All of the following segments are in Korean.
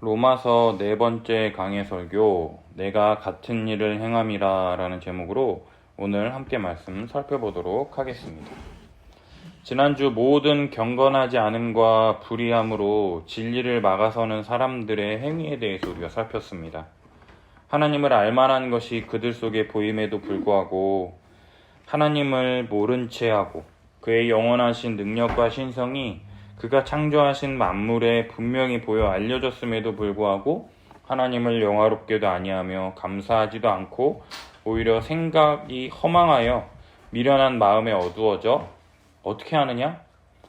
로마서 네 번째 강해 설교 내가 같은 일을 행함이라 라는 제목으로 오늘 함께 말씀 살펴보도록 하겠습니다. 지난주 모든 경건하지 않음과 불의함으로 진리를 막아서는 사람들의 행위에 대해서 우리가 살폈습니다. 하나님을 알만한 것이 그들 속에 보임에도 불구하고 하나님을 모른 채 하고 그의 영원하신 능력과 신성이 그가 창조하신 만물에 분명히 보여 알려졌음에도 불구하고 하나님을 영화롭게도 아니하며 감사하지도 않고 오히려 생각이 허망하여 미련한 마음에 어두워져 어떻게 하느냐?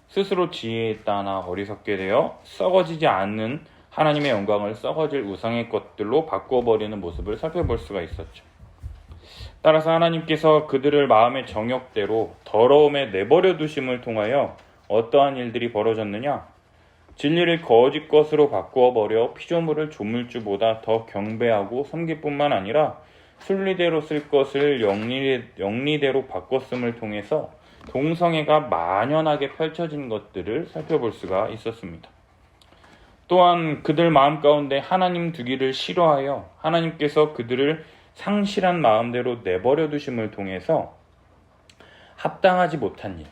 스스로 지혜에 따나 어리석게 되어 썩어지지 않는 하나님의 영광을 썩어질 우상의 것들로 바꿔버리는 모습을 살펴볼 수가 있었죠. 따라서 하나님께서 그들을 마음의 정욕대로 더러움에 내버려 두심을 통하여 어떠한 일들이 벌어졌느냐? 진리를 거짓 것으로 바꾸어버려 피조물을 조물주보다 더 경배하고 섬길 뿐만 아니라 순리대로 쓸 것을 영리대로 바꿨음을 통해서 동성애가 만연하게 펼쳐진 것들을 살펴볼 수가 있었습니다. 또한 그들 마음 가운데 하나님 두기를 싫어하여 하나님께서 그들을 상실한 마음대로 내버려 두심을 통해서 합당하지 못한 일,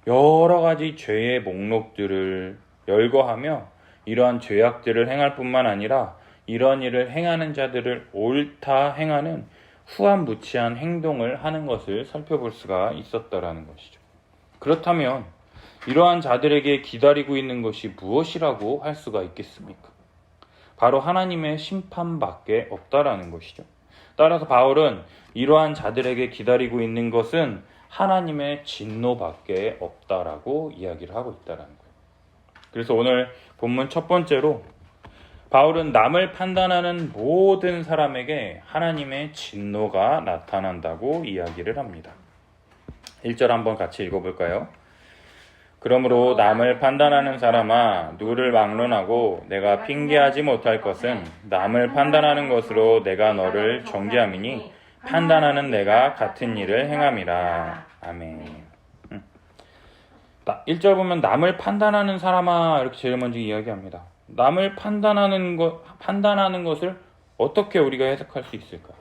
여러 가지 죄의 목록들을 열거하며 이러한 죄악들을 행할 뿐만 아니라 이런 일을 행하는 자들을 옳다 행하는 후한무치한 행동을 하는 것을 살펴볼 수가 있었다라는 것이죠. 그렇다면 이러한 자들에게 기다리고 있는 것이 무엇이라고 할 수가 있겠습니까? 바로 하나님의 심판밖에 없다라는 것이죠. 따라서 바울은 이러한 자들에게 기다리고 있는 것은 하나님의 진노밖에 없다라고 이야기를 하고 있다라는 거예요. 그래서 오늘 본문 첫 번째로 바울은 남을 판단하는 모든 사람에게 하나님의 진노가 나타난다고 이야기를 합니다. 1절 한번 같이 읽어볼까요? 그러므로 남을 판단하는 사람아 누구를 막론하고 내가 핑계하지 못할 것은 남을 판단하는 것으로 내가 너를 정죄함이니 판단하는 내가 같은 일을 행함이라. 아멘. 1절 보면 남을 판단하는 사람아 이렇게 제일 먼저 이야기합니다. 남을 판단하는 것을 어떻게 우리가 해석할 수 있을까요?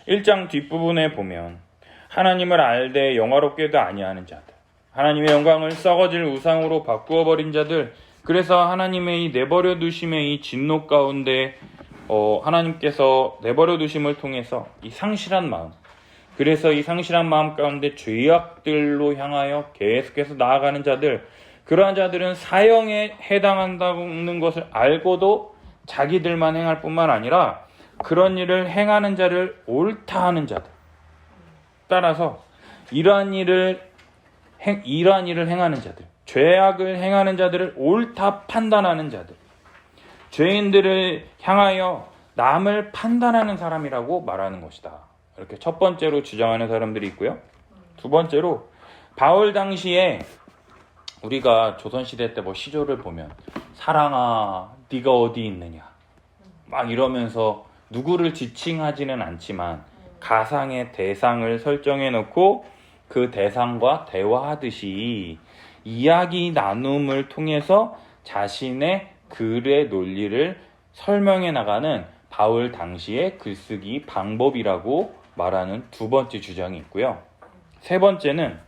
1장 뒷부분에 보면 하나님을 알되 영화롭게도 아니하는 자들, 하나님의 영광을 썩어질 우상으로 바꾸어버린 자들, 그래서 하나님의 이 내버려 두심의 이 진노 가운데 하나님께서 내버려 두심을 통해서 이 상실한 마음, 그래서 이 상실한 마음 가운데 죄악들로 향하여 계속해서 나아가는 자들, 그러한 자들은 사형에 해당한다는 것을 알고도 자기들만 행할 뿐만 아니라 그런 일을 행하는 자를 옳다 하는 자들, 따라서 이러한 일을 행하는 자들, 죄악을 행하는 자들을 옳다 판단하는 자들, 죄인들을 향하여 남을 판단하는 사람이라고 말하는 것이다. 이렇게 첫 번째로 주장하는 사람들이 있고요. 두 번째로 바울 당시에 우리가 조선시대 때 시조를 보면 사랑아 네가 어디 있느냐 막 이러면서 누구를 지칭하지는 않지만 가상의 대상을 설정해 놓고 그 대상과 대화하듯이 이야기 나눔을 통해서 자신의 글의 논리를 설명해 나가는 바울 당시의 글쓰기 방법이라고 말하는 두 번째 주장이 있고요. 세 번째는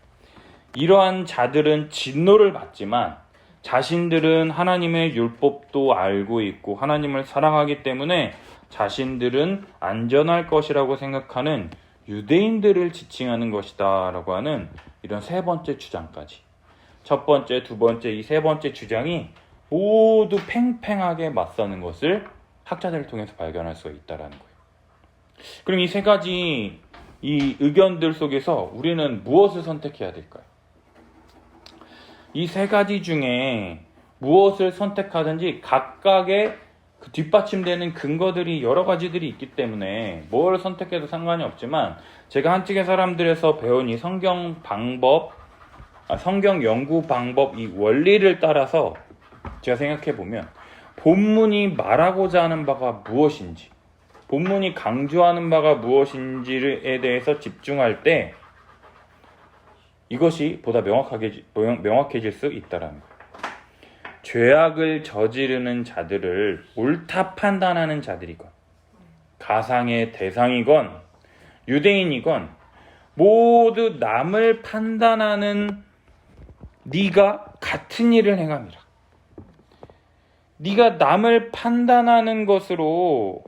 이러한 자들은 진노를 받지만 자신들은 하나님의 율법도 알고 있고 하나님을 사랑하기 때문에 자신들은 안전할 것이라고 생각하는 유대인들을 지칭하는 것이다 라고 하는 이런 세 번째 주장까지, 첫 번째, 두 번째, 이 세 번째 주장이 모두 팽팽하게 맞서는 것을 학자들을 통해서 발견할 수가 있다는 거예요. 그럼 이 세 가지 이 의견들 속에서 우리는 무엇을 선택해야 될까요? 이 세 가지 중에 무엇을 선택하든지 각각의 그 뒷받침되는 근거들이 여러 가지들이 있기 때문에 뭘 선택해도 상관이 없지만, 제가 한쪽의 사람들에서 배운 이 성경 연구 방법, 이 원리를 따라서 제가 생각해 보면 본문이 말하고자 하는 바가 무엇인지, 본문이 강조하는 바가 무엇인지에 대해서 집중할 때 이것이 보다 명확해질 수 있다라는 거예요. 죄악을 저지르는 자들을 옳다 판단하는 자들이건 가상의 대상이건 유대인이건 모두 남을 판단하는 네가 같은 일을 행함이라. 네가 남을 판단하는 것으로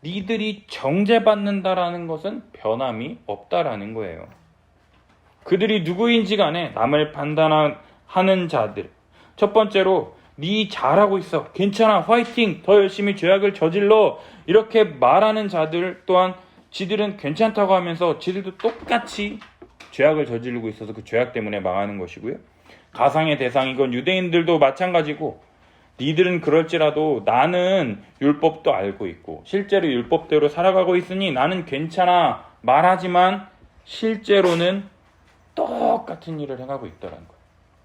니들이 정죄받는다라는 것은 변함이 없다라는 거예요. 그들이 누구인지 간에 남을 판단하는 자들. 첫 번째로 네 잘하고 있어, 괜찮아, 화이팅, 더 열심히 죄악을 저질러, 이렇게 말하는 자들 또한 지들은 괜찮다고 하면서 지들도 똑같이 죄악을 저지르고 있어서 그 죄악 때문에 망하는 것이고요. 가상의 대상이건 유대인들도 마찬가지고 니들은 그럴지라도 나는 율법도 알고 있고 실제로 율법대로 살아가고 있으니 나는 괜찮아 말하지만 실제로는 똑같은 일을 행하고 있다는 거예요.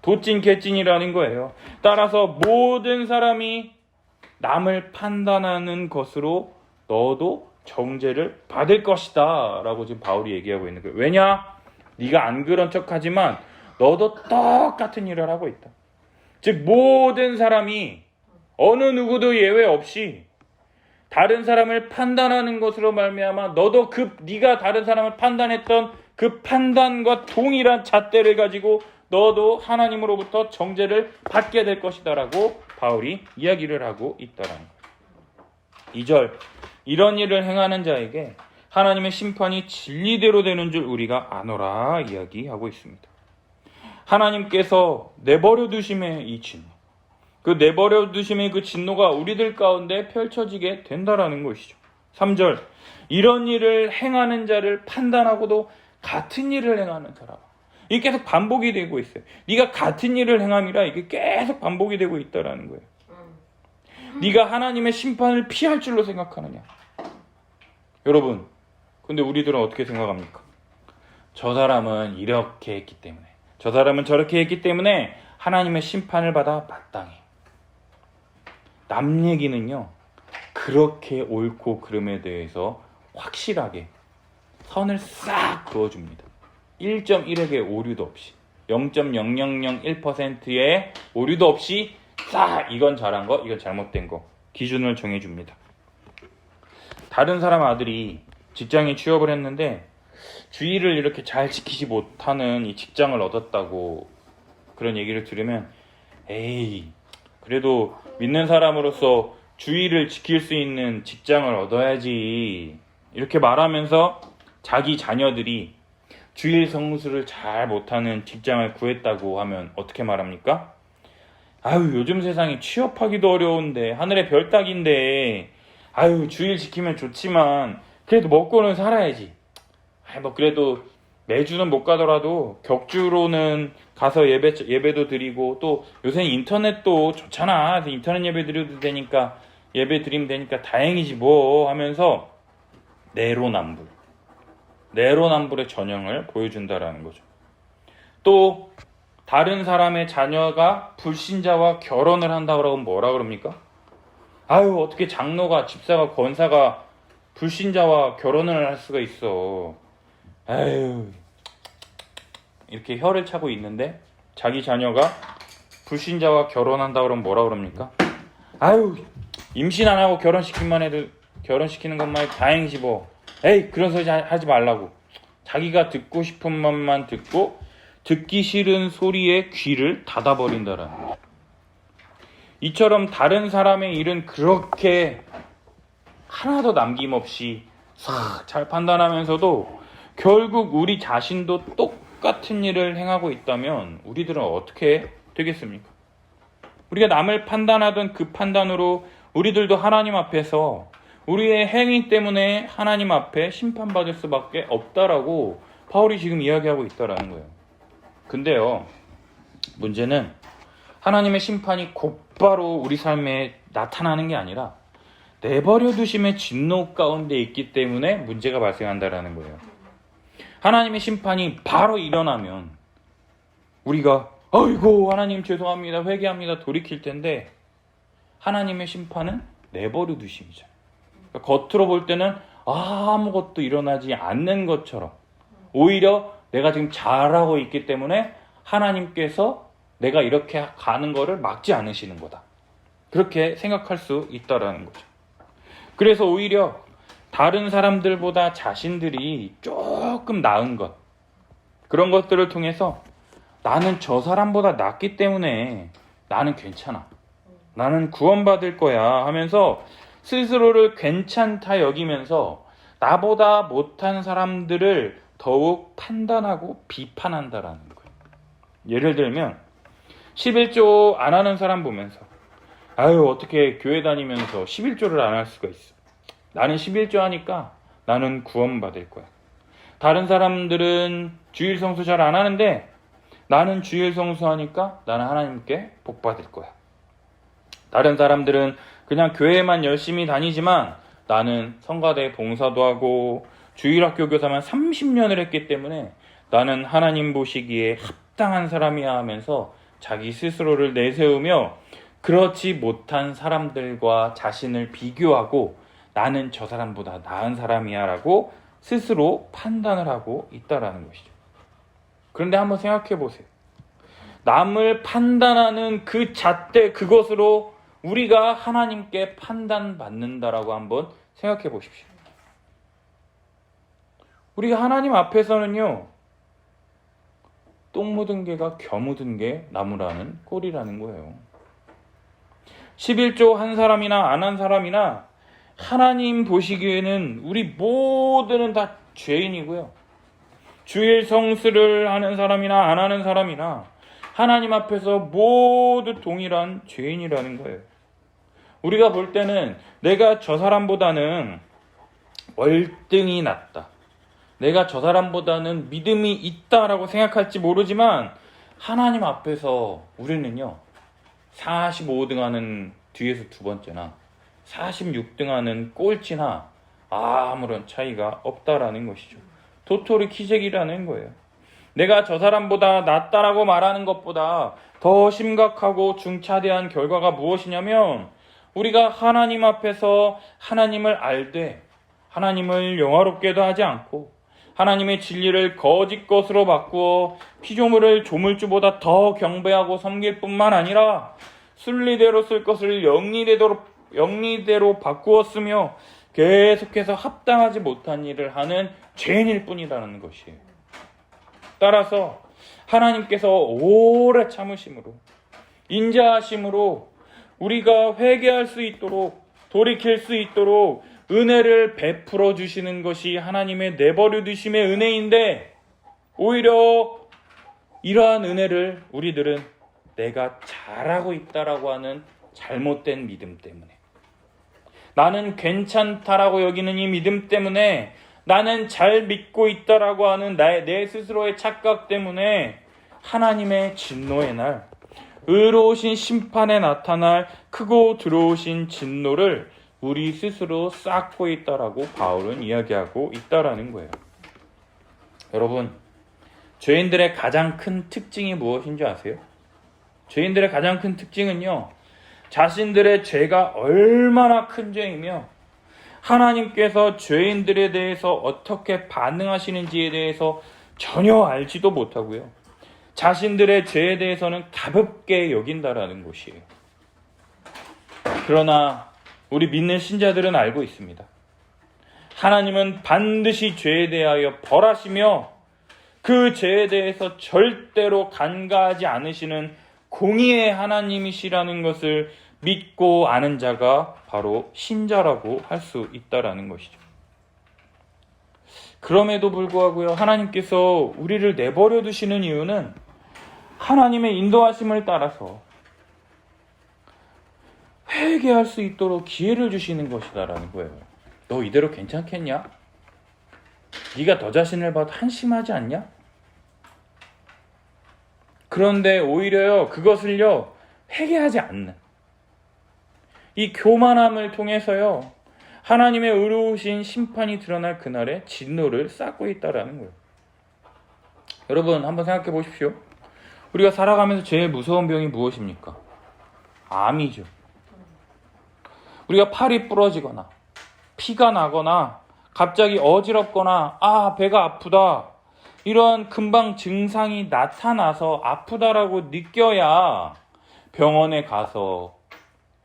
도찐 개찐이라는 거예요. 따라서 모든 사람이 남을 판단하는 것으로 너도 정죄를 받을 것이다 라고 지금 바울이 얘기하고 있는 거예요. 왜냐? 네가 안 그런 척하지만 너도 똑같은 일을 하고 있다. 즉 모든 사람이 어느 누구도 예외 없이 다른 사람을 판단하는 것으로 말미암아 너도 네가 다른 사람을 판단했던 그 판단과 동일한 잣대를 가지고 너도 하나님으로부터 정죄를 받게 될 것이다 라고 바울이 이야기를 하고 있다는 거예요. 2절, 이런 일을 행하는 자에게 하나님의 심판이 진리대로 되는 줄 우리가 아노라 이야기하고 있습니다. 하나님께서 내버려 두심의 이 진노, 그 내버려 두심의 그 진노가 우리들 가운데 펼쳐지게 된다라는 것이죠. 3절, 이런 일을 행하는 자를 판단하고도 같은 일을 행하는 사람, 이게 계속 반복이 되고 있어요. 네가 같은 일을 행함이라 이게 계속 반복이 되고 있다라는 거예요. 네가 하나님의 심판을 피할 줄로 생각하느냐? 여러분, 근데 우리들은 어떻게 생각합니까? 저 사람은 이렇게 했기 때문에, 저 사람은 저렇게 했기 때문에 하나님의 심판을 받아 마땅해. 남 얘기는요, 그렇게 옳고 그름에 대해서 확실하게 선을 싹 그어줍니다. 1.1획의 오류도 없이, 0.0001%의 오류도 없이 싹 이건 잘한 거, 이건 잘못된 거 기준을 정해줍니다. 다른 사람 아들이 직장에 취업을 했는데 주의를 이렇게 잘 지키지 못하는 이 직장을 얻었다고 그런 얘기를 들으면, 에이, 그래도 믿는 사람으로서 주의를 지킬 수 있는 직장을 얻어야지, 이렇게 말하면서 자기 자녀들이 주일 성수를 잘 못하는 직장을 구했다고 하면 어떻게 말합니까? 아유, 요즘 세상에 취업하기도 어려운데, 하늘의 별 따기인데, 아유, 주일 지키면 좋지만 그래도 먹고는 살아야지. 뭐 그래도 매주는 못 가더라도 격주로는 가서 예배도 드리고, 또 요새는 인터넷도 좋잖아. 인터넷 예배 드려도 되니까, 예배 드리면 되니까 다행이지 뭐 하면서 내로남불의 전형을 보여준다라는 거죠. 또 다른 사람의 자녀가 불신자와 결혼을 한다고 하면 뭐라 그럽니까? 아유, 어떻게 장로가, 집사가, 권사가 불신자와 결혼을 할 수가 있어. 아유, 이렇게 혀를 차고 있는데 자기 자녀가 불신자와 결혼한다고 그러면 뭐라 그럽니까? 아유, 임신 안 하고 결혼시키는 것만 해도 다행이지 뭐. 에이, 그런 소리 하지 말라고. 자기가 듣고 싶은 말만 듣고 듣기 싫은 소리에 귀를 닫아버린다라는 거죠. 이처럼 다른 사람의 일은 그렇게 하나도 남김없이 잘 판단하면서도 결국 우리 자신도 똑같은 일을 행하고 있다면 우리들은 어떻게 되겠습니까? 우리가 남을 판단하던 그 판단으로 우리들도 하나님 앞에서 우리의 행위 때문에 하나님 앞에 심판받을 수밖에 없다라고 바울이 지금 이야기하고 있다라는 거예요. 근데요, 문제는 하나님의 심판이 곧바로 우리 삶에 나타나는 게 아니라 내버려 두심의 진노 가운데 있기 때문에 문제가 발생한다라는 거예요. 하나님의 심판이 바로 일어나면 우리가 아이고 하나님 죄송합니다, 회개합니다, 돌이킬 텐데, 하나님의 심판은 내버려 두심이잖아요. 그러니까 겉으로 볼 때는 아무것도 일어나지 않는 것처럼, 오히려 내가 지금 잘하고 있기 때문에 하나님께서 내가 이렇게 가는 거를 막지 않으시는 거다. 그렇게 생각할 수 있다라는 거죠. 그래서 오히려 다른 사람들보다 자신들이 조금 나은 것, 그런 것들을 통해서 나는 저 사람보다 낫기 때문에 나는 괜찮아, 나는 구원받을 거야 하면서 스스로를 괜찮다 여기면서 나보다 못한 사람들을 더욱 판단하고 비판한다라는 거예요. 예를 들면 11조 안 하는 사람 보면서 아유, 어떻게 교회 다니면서 11조를 안 할 수가 있어. 나는 11조 하니까 나는 구원받을 거야. 다른 사람들은 주일 성수 잘 안 하는데 나는 주일 성수하니까 나는 하나님께 복 받을 거야. 다른 사람들은 그냥 교회만 열심히 다니지만 나는 성가대 봉사도 하고 주일학교 교사만 30년을 했기 때문에 나는 하나님 보시기에 합당한 사람이야 하면서 자기 스스로를 내세우며 그렇지 못한 사람들과 자신을 비교하고 나는 저 사람보다 나은 사람이야 라고 스스로 판단을 하고 있다라는 것이죠. 그런데 한번 생각해 보세요. 남을 판단하는 그 잣대, 그것으로 우리가 하나님께 판단받는다라고 한번 생각해 보십시오. 우리가 하나님 앞에서는요, 똥 묻은 개가 겨 묻은 게 나무라는 꼴이라는 거예요. 11조 한 사람이나 안 한 사람이나 하나님 보시기에는 우리 모두는 다 죄인이고요. 주일 성수를 하는 사람이나 안 하는 사람이나 하나님 앞에서 모두 동일한 죄인이라는 거예요. 우리가 볼 때는 내가 저 사람보다는 월등히 낫다, 내가 저 사람보다는 믿음이 있다라고 생각할지 모르지만 하나님 앞에서 우리는요 45등 하는 뒤에서 두 번째나 46등 하는 꼴찌나 아무런 차이가 없다라는 것이죠. 도토리 키재기라는 거예요. 내가 저 사람보다 낫다라고 말하는 것보다 더 심각하고 중차대한 결과가 무엇이냐면 우리가 하나님 앞에서 하나님을 알되 하나님을 영화롭게도 하지 않고 하나님의 진리를 거짓 것으로 바꾸어 피조물을 조물주보다 더 경배하고 섬길 뿐만 아니라 순리대로 쓸 것을 영리대로 바꾸었으며 계속해서 합당하지 못한 일을 하는 죄인일 뿐이라는 것이에요. 따라서 하나님께서 오래 참으심으로 인자하심으로 우리가 회개할 수 있도록 돌이킬 수 있도록 은혜를 베풀어 주시는 것이 하나님의 내버려 두심의 은혜인데 오히려 이러한 은혜를 우리들은 내가 잘하고 있다라고 하는 잘못된 믿음 때문에, 나는 괜찮다라고 여기는 이 믿음 때문에, 나는 잘 믿고 있다라고 하는 내 스스로의 착각 때문에 하나님의 진노의 날, 의로우신 심판에 나타날 크고 들어오신 진노를 우리 스스로 쌓고 있다라고 바울은 이야기하고 있다라는 거예요. 여러분, 죄인들의 가장 큰 특징이 무엇인지 아세요? 죄인들의 가장 큰 특징은요, 자신들의 죄가 얼마나 큰 죄이며 하나님께서 죄인들에 대해서 어떻게 반응하시는지에 대해서 전혀 알지도 못하고요, 자신들의 죄에 대해서는 가볍게 여긴다라는 것이에요. 그러나 우리 믿는 신자들은 알고 있습니다. 하나님은 반드시 죄에 대하여 벌하시며 그 죄에 대해서 절대로 간과하지 않으시는 공의의 하나님이시라는 것을 믿고 아는 자가 바로 신자라고 할 수 있다라는 것이죠. 그럼에도 불구하고요, 하나님께서 우리를 내버려 두시는 이유는 하나님의 인도하심을 따라서 회개할 수 있도록 기회를 주시는 것이다라는 거예요. 너 이대로 괜찮겠냐? 네가 너 자신을 봐도 한심하지 않냐? 그런데 오히려요, 그것을요 회개하지 않는 이 교만함을 통해서요 하나님의 의로우신 심판이 드러날 그날에 진노를 쌓고 있다라는 거예요. 여러분, 한번 생각해 보십시오. 우리가 살아가면서 제일 무서운 병이 무엇입니까? 암이죠. 우리가 팔이 부러지거나 피가 나거나 갑자기 어지럽거나 배가 아프다, 이러한 금방 증상이 나타나서 아프다라고 느껴야 병원에 가서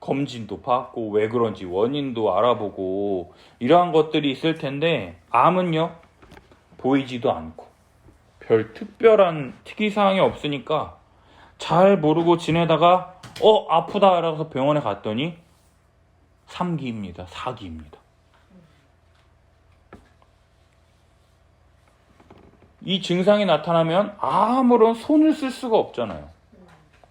검진도 받고 왜 그런지 원인도 알아보고 이러한 것들이 있을 텐데, 암은요 보이지도 않고 별 특별한 특이사항이 없으니까 잘 모르고 지내다가 아프다 라서 병원에 갔더니 3기입니다. 4기입니다. 이 증상이 나타나면 아무런 손을 쓸 수가 없잖아요.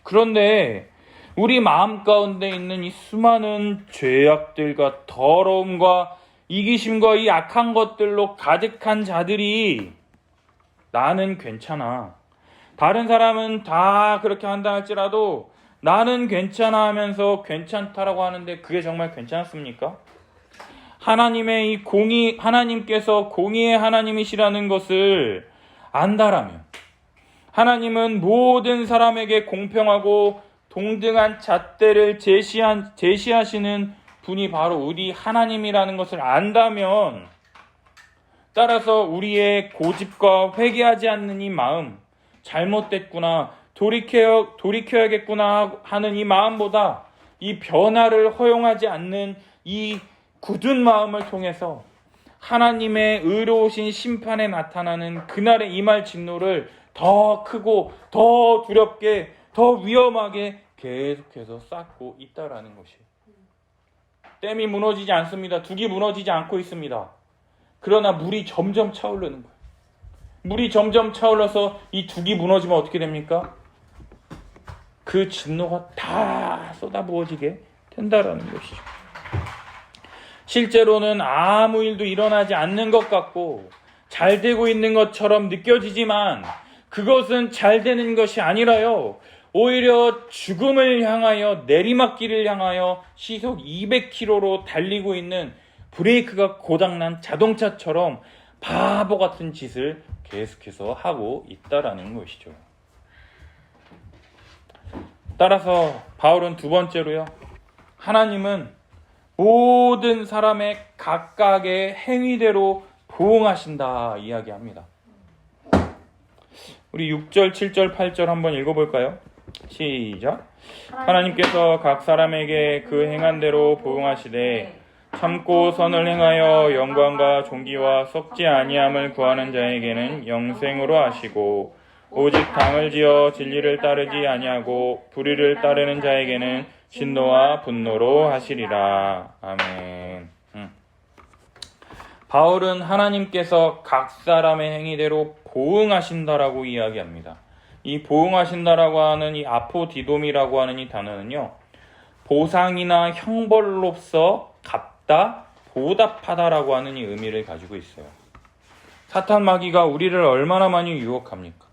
그런데 우리 마음 가운데 있는 이 수많은 죄악들과 더러움과 이기심과 이 악한 것들로 가득한 자들이 나는 괜찮아, 다른 사람은 다 그렇게 한다 할지라도 나는 괜찮아 하면서 괜찮다라고 하는데 그게 정말 괜찮습니까? 하나님의 이 하나님께서 공의의 하나님이시라는 것을 안다라면, 하나님은 모든 사람에게 공평하고 동등한 잣대를 제시하시는 분이 바로 우리 하나님이라는 것을 안다면, 따라서 우리의 고집과 회개하지 않는 이 마음, 잘못됐구나, 돌이켜야겠구나 하는 이 마음보다 이 변화를 허용하지 않는 이 굳은 마음을 통해서 하나님의 의로우신 심판에 나타나는 그날의 임할 진노를 더 크고 더 두렵게 더 위험하게 계속해서 쌓고 있다라는 것이에요. 댐이 무너지지 않습니다. 둑이 무너지지 않고 있습니다. 그러나 물이 점점 차오르는 거예요. 물이 점점 차올라서 이 둑이 무너지면 어떻게 됩니까? 그 진노가 다 쏟아부어지게 된다라는 것이죠. 실제로는 아무 일도 일어나지 않는 것 같고 잘 되고 있는 것처럼 느껴지지만 그것은 잘 되는 것이 아니라요, 오히려 죽음을 향하여, 내리막길을 향하여 시속 200km로 달리고 있는 브레이크가 고장난 자동차처럼 바보 같은 짓을 계속해서 하고 있다라는 것이죠. 따라서 바울은 두 번째로요, 하나님은 모든 사람의 각각의 행위대로 보응하신다 이야기합니다. 우리 6절, 7절, 8절 한번 읽어볼까요? 시작. 하나님께서 각 사람에게 그 행한 대로 보응하시되 참고 선을 행하여 영광과 존귀와 썩지 아니함을 구하는 자에게는 영생으로 하시고, 오직 당을 지어 진리를 따르지 아니하고 불의를 따르는 자에게는 진노와 분노로 하시리라. 아멘. 바울은 하나님께서 각 사람의 행위대로 보응하신다라고 이야기합니다. 이 보응하신다라고 하는 이 아포디돔이라고 하는 이 단어는요, 보상이나 형벌로서 갚다, 보답하다라고 하는 이 의미를 가지고 있어요. 사탄 마귀가 우리를 얼마나 많이 유혹합니까?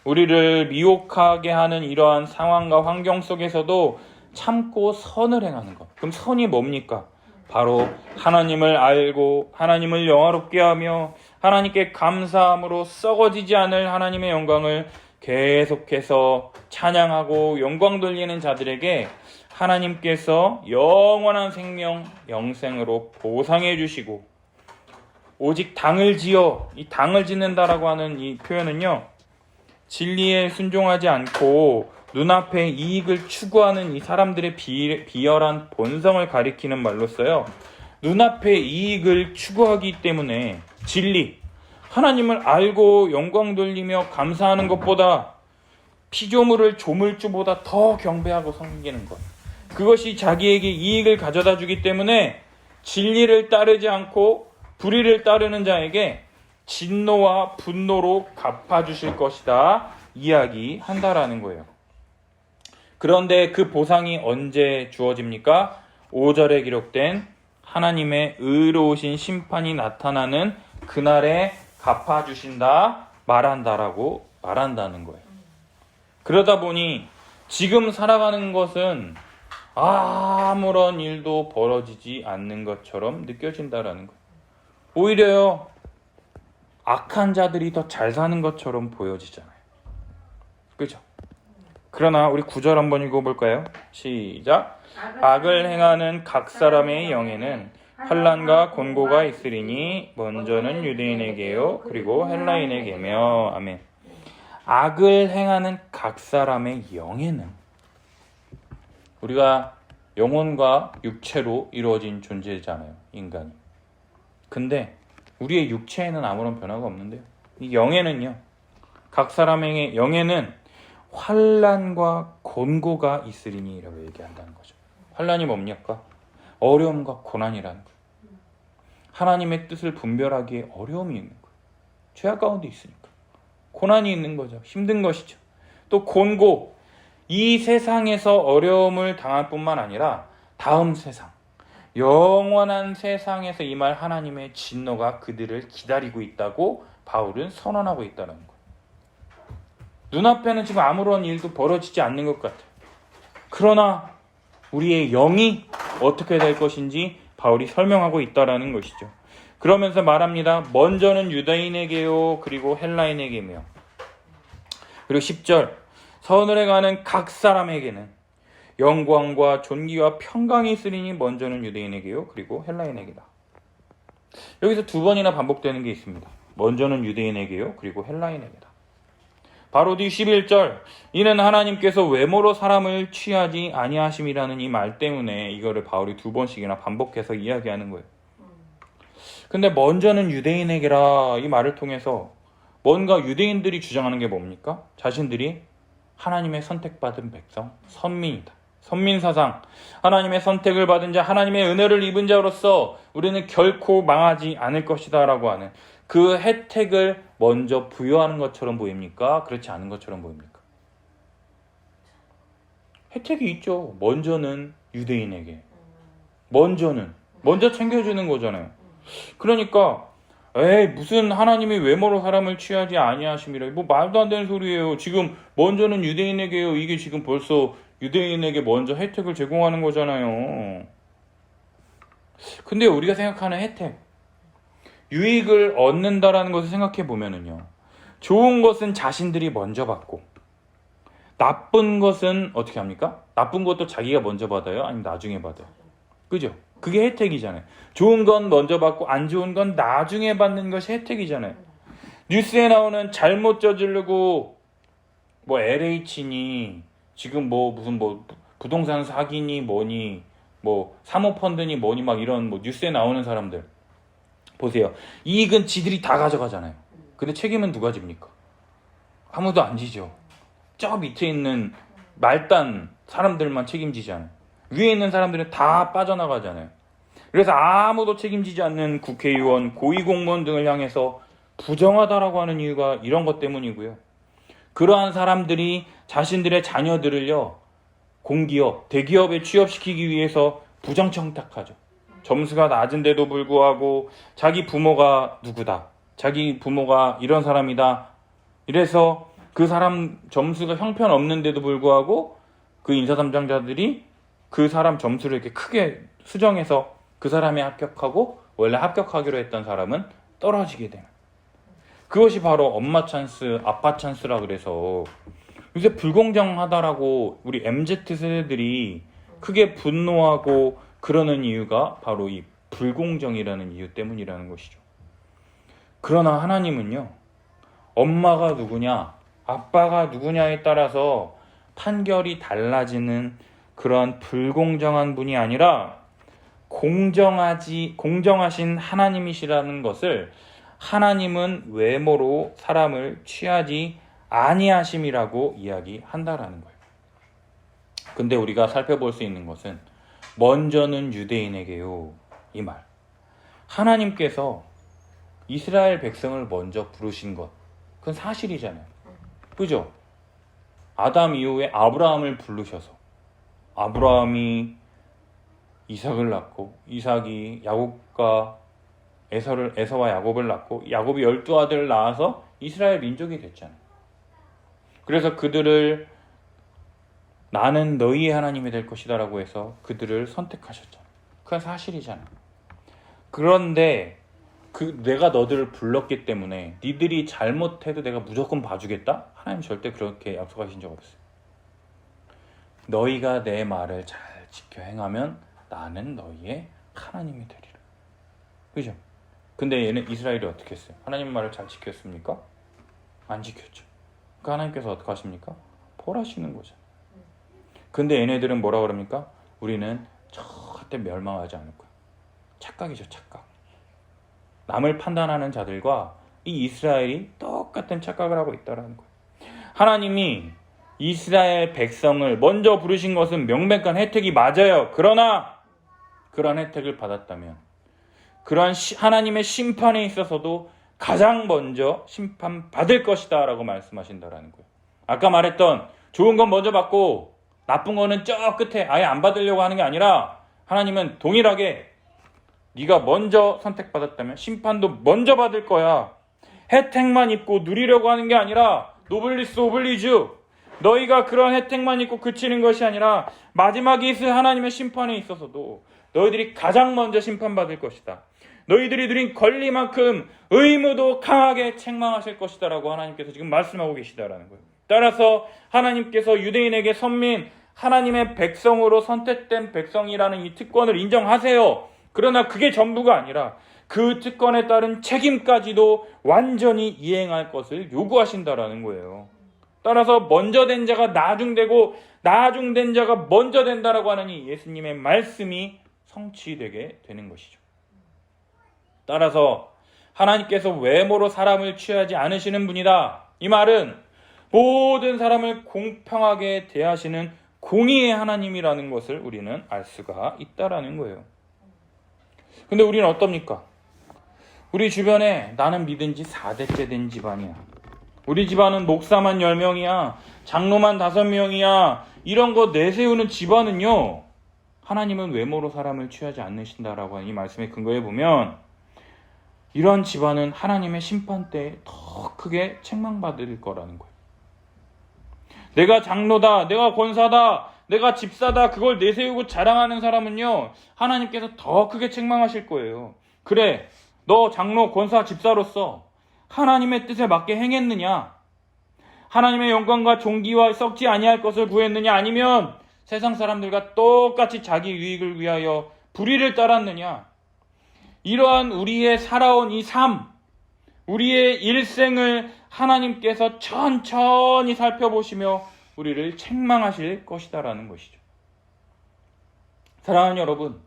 우리를 미혹하게 하는 이러한 상황과 환경 속에서도 참고 선을 행하는 것. 그럼 선이 뭡니까? 바로 하나님을 알고 하나님을 영화롭게 하며 하나님께 감사함으로 썩어지지 않을 하나님의 영광을 계속해서 찬양하고 영광 돌리는 자들에게 하나님께서 영원한 생명, 영생으로 보상해 주시고, 오직 당을 지어, 이 당을 짓는다라고 하는 이 표현은요, 진리에 순종하지 않고 눈앞의 이익을 추구하는 이 사람들의 비열한 본성을 가리키는 말로써요, 눈앞의 이익을 추구하기 때문에 진리, 하나님을 알고 영광 돌리며 감사하는 것보다 피조물을 조물주보다 더 경배하고 섬기는 것, 그것이 자기에게 이익을 가져다 주기 때문에 진리를 따르지 않고 불의를 따르는 자에게 진노와 분노로 갚아주실 것이다 이야기한다라는 거예요. 그런데 그 보상이 언제 주어집니까? 5절에 기록된 하나님의 의로우신 심판이 나타나는 그날에 갚아주신다, 말한다라고 말한다는 거예요. 그러다 보니 지금 살아가는 것은 아무런 일도 벌어지지 않는 것처럼 느껴진다라는 거예요. 오히려요, 악한 자들이 더 잘 사는 것처럼 보여지잖아요. 그죠? 그러나 우리 9절 한번 읽어볼까요? 시작. 악을 행하는 각 사람의 영에는 환난과 곤고가 있으리니 먼저는 유대인에게요 그리고 헬라인에게며. 아멘. 악을 행하는 각 사람의 영에는, 우리가 영혼과 육체로 이루어진 존재잖아요, 인간이. 근데 우리의 육체에는 아무런 변화가 없는데요, 이 영에는요, 각 사람의 영에는 환난과 곤고가 있으리니 라고 얘기한다는 거죠. 환난이 뭡니까? 어려움과 고난이라는 거예요. 하나님의 뜻을 분별하기에 어려움이 있는 거예요. 죄악 가운데 있으니까 고난이 있는 거죠. 힘든 것이죠. 또 곤고, 이 세상에서 어려움을 당할 뿐만 아니라 다음 세상, 영원한 세상에서 임할 하나님의 진노가 그들을 기다리고 있다고 바울은 선언하고 있다는 거예요. 눈앞에는 지금 아무런 일도 벌어지지 않는 것 같아요. 그러나 우리의 영이 어떻게 될 것인지 바울이 설명하고 있다는 것이죠. 그러면서 말합니다. 먼저는 유대인에게요 그리고 헬라인에게며. 그리고 10절, 서늘에 가는 각 사람에게는 영광과 존귀와 평강이 있으리니 먼저는 유대인에게요 그리고 헬라인에게다. 여기서 두 번이나 반복되는 게 있습니다. 먼저는 유대인에게요 그리고 헬라인에게다. 바로 뒤 11절, 이는 하나님께서 외모로 사람을 취하지 아니하심이라는 이 말 때문에 이거를 바울이 두 번씩이나 반복해서 이야기하는 거예요. 근데 먼저는 유대인에게라, 이 말을 통해서 뭔가 유대인들이 주장하는 게 뭡니까? 자신들이 하나님의 선택받은 백성, 선민이다. 선민사상, 하나님의 선택을 받은 자, 하나님의 은혜를 입은 자로서 우리는 결코 망하지 않을 것이다 라고 하는 그 혜택을 먼저 부여하는 것처럼 보입니까? 그렇지 않은 것처럼 보입니까? 혜택이 있죠. 먼저는 유대인에게. 먼저 챙겨주는 거잖아요. 그러니까 무슨 하나님이 외모로 사람을 취하지 아니하심이라, 뭐 말도 안 되는 소리예요. 지금 먼저는 유대인에게요, 이게 지금 벌써 유대인에게 먼저 혜택을 제공하는 거잖아요. 근데 우리가 생각하는 혜택, 유익을 얻는다라는 것을 생각해 보면은요, 좋은 것은 자신들이 먼저 받고 나쁜 것은 어떻게 합니까? 나쁜 것도 자기가 먼저 받아요? 아니면 나중에 받아요? 그죠? 그게 혜택이잖아요. 좋은 건 먼저 받고 안 좋은 건 나중에 받는 것이 혜택이잖아요. 뉴스에 나오는 잘못 저지르고 뭐 LH니 지금 뭐 무슨 뭐 부동산 사기니 뭐니 뭐 사모펀드니 뭐니 막 이런 뭐 뉴스에 나오는 사람들 보세요. 이익은 지들이 다 가져가잖아요. 근데 책임은 누가 집니까? 아무도 안 지죠. 저 밑에 있는 말단 사람들만 책임지잖아요. 위에 있는 사람들은 다 빠져나가잖아요. 그래서 아무도 책임지지 않는 국회의원, 고위공무원 등을 향해서 부정하다라고 하는 이유가 이런 것 때문이고요. 그러한 사람들이 자신들의 자녀들을요, 공기업, 대기업에 취업시키기 위해서 부정청탁하죠. 점수가 낮은데도 불구하고 자기 부모가 누구다, 자기 부모가 이런 사람이다, 이래서 그 사람 점수가 형편없는데도 불구하고 그 인사담당자들이 그 사람 점수를 이렇게 크게 수정해서 그 사람이 합격하고 원래 합격하기로 했던 사람은 떨어지게 되는, 그것이 바로 엄마 찬스, 아빠 찬스라 그래서 요새 불공정하다라고 우리 MZ 세대들이 크게 분노하고 그러는 이유가 바로 이 불공정이라는 이유 때문이라는 것이죠. 그러나 하나님은요, 엄마가 누구냐, 아빠가 누구냐에 따라서 판결이 달라지는 그런 불공정한 분이 아니라 공정하신 하나님이시라는 것을 하나님은 외모로 사람을 취하지 아니하심이라고 이야기한다라는 거예요. 근데 우리가 살펴볼 수 있는 것은 먼저는 유대인에게요, 이 말. 하나님께서 이스라엘 백성을 먼저 부르신 것, 그건 사실이잖아요. 그죠? 아담 이후에 아브라함을 부르셔서 아브라함이 이삭을 낳고 이삭이 야곱과 에서와 야곱을 낳고 야곱이 12아들을 낳아서 이스라엘 민족이 됐잖아요. 그래서 그들을 나는 너희의 하나님이 될 것이다 라고 해서 그들을 선택하셨잖아요. 그건 사실이잖아요. 그런데 내가 너들을 불렀기 때문에 니들이 잘못해도 내가 무조건 봐주겠다? 하나님 절대 그렇게 약속하신 적 없어요. 너희가 내 말을 잘 지켜 행하면 나는 너희의 하나님이 되리라. 그죠? 근데 얘는 이스라엘이 어떻게 했어요? 하나님 말을 잘 지켰습니까? 안 지켰죠. 그러니까 하나님께서 어떻게 하십니까? 벌하시는 거죠. 근데 얘네들은 뭐라 그럽니까? 우리는 절대 멸망하지 않을 거야. 착각이죠, 착각. 남을 판단하는 자들과 이 이스라엘이 똑같은 착각을 하고 있다는 거예요. 하나님이 이스라엘 백성을 먼저 부르신 것은 명백한 혜택이 맞아요. 그러나 그런 혜택을 받았다면 그러한 하나님의 심판에 있어서도 가장 먼저 심판받을 것이다 라고 말씀하신다라는 거예요. 아까 말했던 좋은 건 먼저 받고 나쁜 거는 저 끝에 아예 안 받으려고 하는 게 아니라 하나님은 동일하게 네가 먼저 선택받았다면 심판도 먼저 받을 거야. 혜택만 입고 누리려고 하는 게 아니라 노블리스 오블리주, 너희가 그런 혜택만 입고 그치는 것이 아니라 마지막에 있을 하나님의 심판에 있어서도 너희들이 가장 먼저 심판받을 것이다. 너희들이 누린 권리만큼 의무도 강하게 책망하실 것이다 라고 하나님께서 지금 말씀하고 계시다라는 거예요. 따라서 하나님께서 유대인에게 선민, 하나님의 백성으로 선택된 백성이라는 이 특권을 인정하세요. 그러나 그게 전부가 아니라 그 특권에 따른 책임까지도 완전히 이행할 것을 요구하신다라는 거예요. 따라서 먼저 된 자가 나중되고 나중된 자가 먼저 된다라고 하는 이 예수님의 말씀이 성취되게 되는 것이죠. 따라서 하나님께서 외모로 사람을 취하지 않으시는 분이다. 이 말은 모든 사람을 공평하게 대하시는 공의의 하나님이라는 것을 우리는 알 수가 있다라는 거예요. 근데 우리는 어떻습니까? 우리 주변에 나는 믿은 지 4대째 된 집안이야. 우리 집안은 목사만 10명이야. 장로만 5명이야. 이런 거 내세우는 집안은요. 하나님은 외모로 사람을 취하지 않으신다라고 하는 이 말씀에 근거해 보면 이런 집안은 하나님의 심판 때 더 크게 책망받을 거라는 거예요. 내가 장로다, 내가 권사다, 내가 집사다 그걸 내세우고 자랑하는 사람은요. 하나님께서 더 크게 책망하실 거예요. 그래, 너 장로, 권사, 집사로서 하나님의 뜻에 맞게 행했느냐? 하나님의 영광과 존귀와 썩지 아니할 것을 구했느냐? 아니면 세상 사람들과 똑같이 자기 유익을 위하여 불의를 따랐느냐? 이러한 우리의 살아온 이 삶, 우리의 일생을 하나님께서 천천히 살펴보시며 우리를 책망하실 것이다라는 것이죠. 사랑하는 여러분,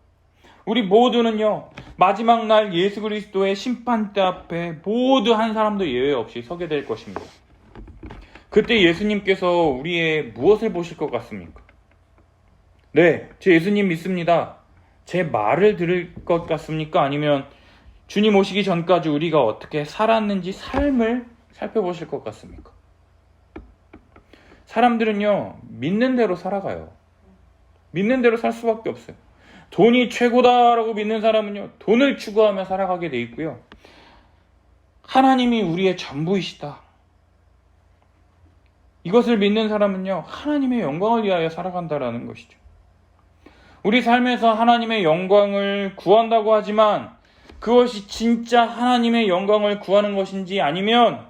우리 모두는요, 마지막 날 예수 그리스도의 심판대 앞에 모두 한 사람도 예외 없이 서게 될 것입니다. 그때 예수님께서 우리의 무엇을 보실 것 같습니까? 네, 제 예수님 믿습니다. 제 말을 들을 것 같습니까? 아니면 주님 오시기 전까지 우리가 어떻게 살았는지 삶을 살펴보실 것 같습니까? 사람들은요, 믿는 대로 살아가요. 믿는 대로 살 수밖에 없어요. 돈이 최고다라고 믿는 사람은요, 돈을 추구하며 살아가게 돼 있고요. 하나님이 우리의 전부이시다. 이것을 믿는 사람은요, 하나님의 영광을 위하여 살아간다라는 것이죠. 우리 삶에서 하나님의 영광을 구한다고 하지만 그것이 진짜 하나님의 영광을 구하는 것인지 아니면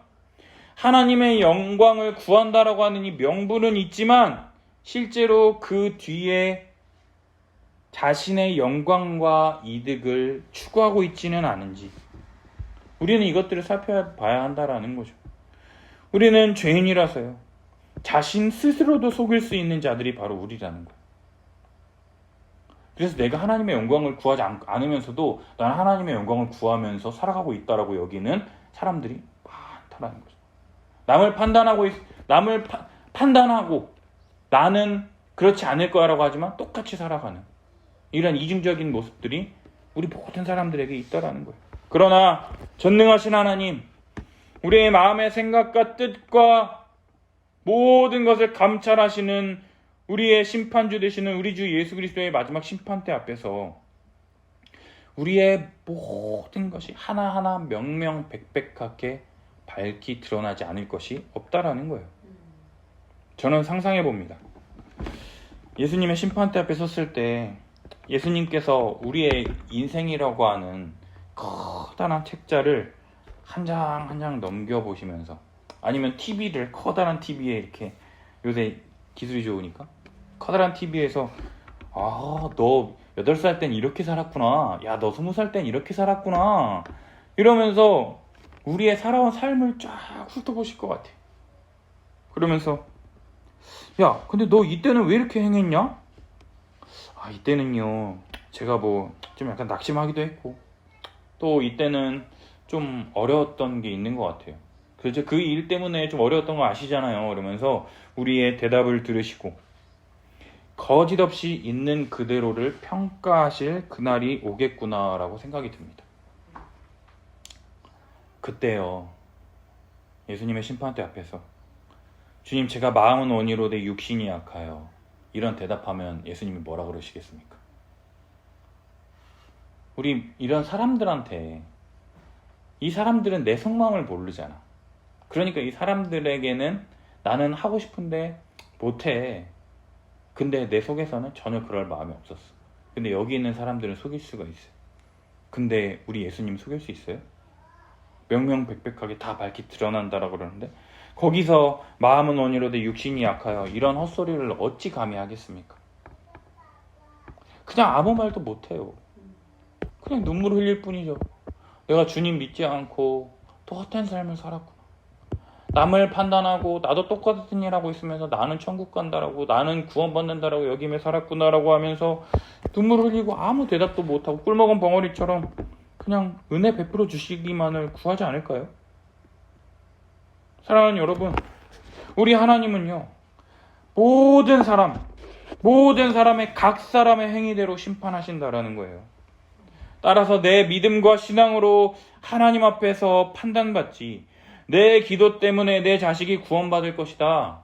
하나님의 영광을 구한다라고 하는 이 명분은 있지만 실제로 그 뒤에 자신의 영광과 이득을 추구하고 있지는 않은지 우리는 이것들을 살펴봐야 한다라는 거죠. 우리는 죄인이라서요. 자신 스스로도 속일 수 있는 자들이 바로 우리라는 거예요. 그래서 내가 하나님의 영광을 구하지 않으면서도 나는 하나님의 영광을 구하면서 살아가고 있다라고 여기는 사람들이 많다라는 거죠. 남을 판단하고 나는 그렇지 않을 거라고 하지만 똑같이 살아가는 이런 이중적인 모습들이 우리 모든 사람들에게 있다라는 거예요. 그러나 전능하신 하나님, 우리의 마음의 생각과 뜻과 모든 것을 감찰하시는 우리의 심판주 되시는 우리 주 예수 그리스도의 마지막 심판대 앞에서 우리의 모든 것이 하나하나 명명백백하게 밝히 드러나지 않을 것이 없다라는 거예요. 저는 상상해 봅니다. 예수님의 심판대 앞에 섰을 때 예수님께서 우리의 인생이라고 하는 커다란 책자를 한 장 한 장 넘겨보시면서 아니면 TV를 커다란 TV에 이렇게 요새 기술이 좋으니까 커다란 TV에서 너 8살 땐 이렇게 살았구나. 야, 너 20살 땐 이렇게 살았구나. 이러면서 우리의 살아온 삶을 쫙 훑어보실 것 같아. 그러면서 야, 근데 너 이때는 왜 이렇게 행했냐? 아, 이때는요, 제가 좀 약간 낙심하기도 했고, 또 이때는 좀 어려웠던 게 있는 것 같아요. 그래서 그 일 때문에 좀 어려웠던 거 아시잖아요. 그러면서 우리의 대답을 들으시고, 거짓 없이 있는 그대로를 평가하실 그날이 오겠구나라고 생각이 듭니다. 그때요, 예수님의 심판대 앞에서 주님, 제가 마음은 원이로되 육신이 약하여, 이런 대답하면 예수님이 뭐라 그러시겠습니까? 우리 이런 사람들한테, 이 사람들은 내 속마음을 모르잖아. 그러니까 이 사람들에게는 나는 하고 싶은데 못해. 근데 내 속에서는 전혀 그럴 마음이 없었어. 근데 여기 있는 사람들은 속일 수가 있어요. 근데 우리 예수님 속일 수 있어요? 명명백백하게 다 밝히 드러난다라고 그러는데, 거기서 마음은 원이로되 육신이 약하여, 이런 헛소리를 어찌 감히 하겠습니까? 그냥 아무 말도 못해요. 그냥 눈물 흘릴 뿐이죠. 내가 주님 믿지 않고 또 헛된 삶을 살았구나. 남을 판단하고 나도 똑같은 일 하고 있으면서 나는 천국 간다라고, 나는 구원받는다라고 여기며 살았구나라고 하면서 눈물 흘리고 아무 대답도 못하고 꿀먹은 벙어리처럼 그냥 은혜 베풀어 주시기만을 구하지 않을까요? 사랑하는 여러분, 우리 하나님은요, 모든 사람의 각 사람의 행위대로 심판하신다라는 거예요. 따라서 내 믿음과 신앙으로 하나님 앞에서 판단받지, 내 기도 때문에 내 자식이 구원받을 것이다,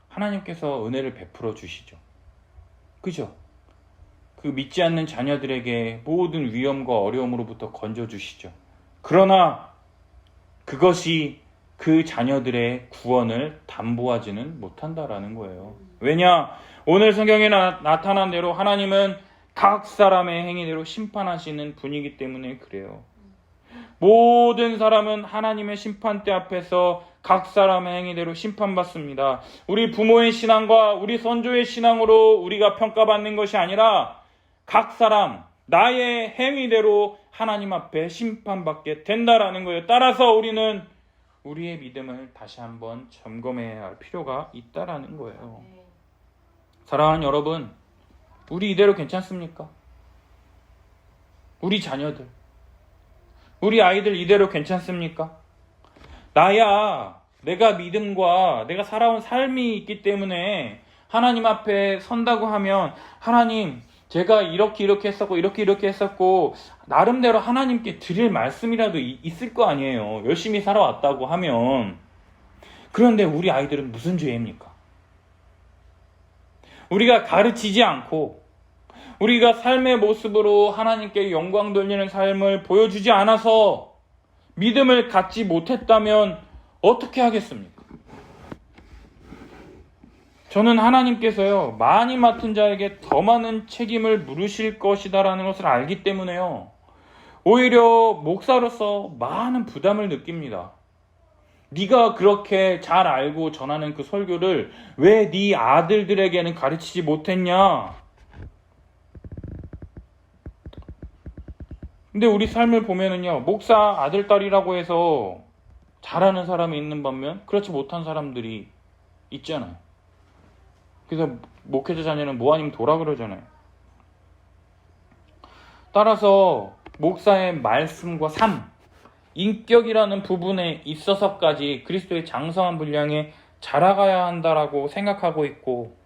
하나님께서 은혜를 베풀어 주시죠. 그죠? 그 믿지 않는 자녀들에게 모든 위험과 어려움으로부터 건져주시죠. 그러나 그것이 그 자녀들의 구원을 담보하지는 못한다라는 거예요. 왜냐? 오늘 성경에 나타난 대로 하나님은 각 사람의 행위대로 심판하시는 분이기 때문에 그래요. 모든 사람은 하나님의 심판대 앞에서 각 사람의 행위대로 심판받습니다. 우리 부모의 신앙과 우리 선조의 신앙으로 우리가 평가받는 것이 아니라 각 사람 나의 행위대로 하나님 앞에 심판받게 된다라는 거예요. 따라서 우리는 우리의 믿음을 다시 한번 점검해야 할 필요가 있다라는 거예요. 사랑하는 여러분, 우리 이대로 괜찮습니까? 우리 자녀들, 우리 아이들 이대로 괜찮습니까? 나야 내가 믿음과 내가 살아온 삶이 있기 때문에 하나님 앞에 선다고 하면, 하나님 제가 이렇게 했었고 이렇게 했었고 나름대로 하나님께 드릴 말씀이라도 있을 거 아니에요. 열심히 살아왔다고 하면. 그런데 우리 아이들은 무슨 죄입니까? 우리가 가르치지 않고 우리가 삶의 모습으로 하나님께 영광 돌리는 삶을 보여주지 않아서 믿음을 갖지 못했다면 어떻게 하겠습니까? 저는 하나님께서요, 많이 맡은 자에게 더 많은 책임을 물으실 것이다라는 것을 알기 때문에요, 오히려 목사로서 많은 부담을 느낍니다. 네가 그렇게 잘 알고 전하는 그 설교를 왜 네 아들들에게는 가르치지 못했냐? 근데 우리 삶을 보면은요, 목사 아들, 딸이라고 해서 잘하는 사람이 있는 반면 그렇지 못한 사람들이 있잖아요. 그래서 목회자 자녀는 뭐 아니면 도라 그러잖아요. 따라서 목사의 말씀과 삶, 인격이라는 부분에 있어서까지 그리스도의 장성한 분량에 자라가야 한다라고 생각하고 있고,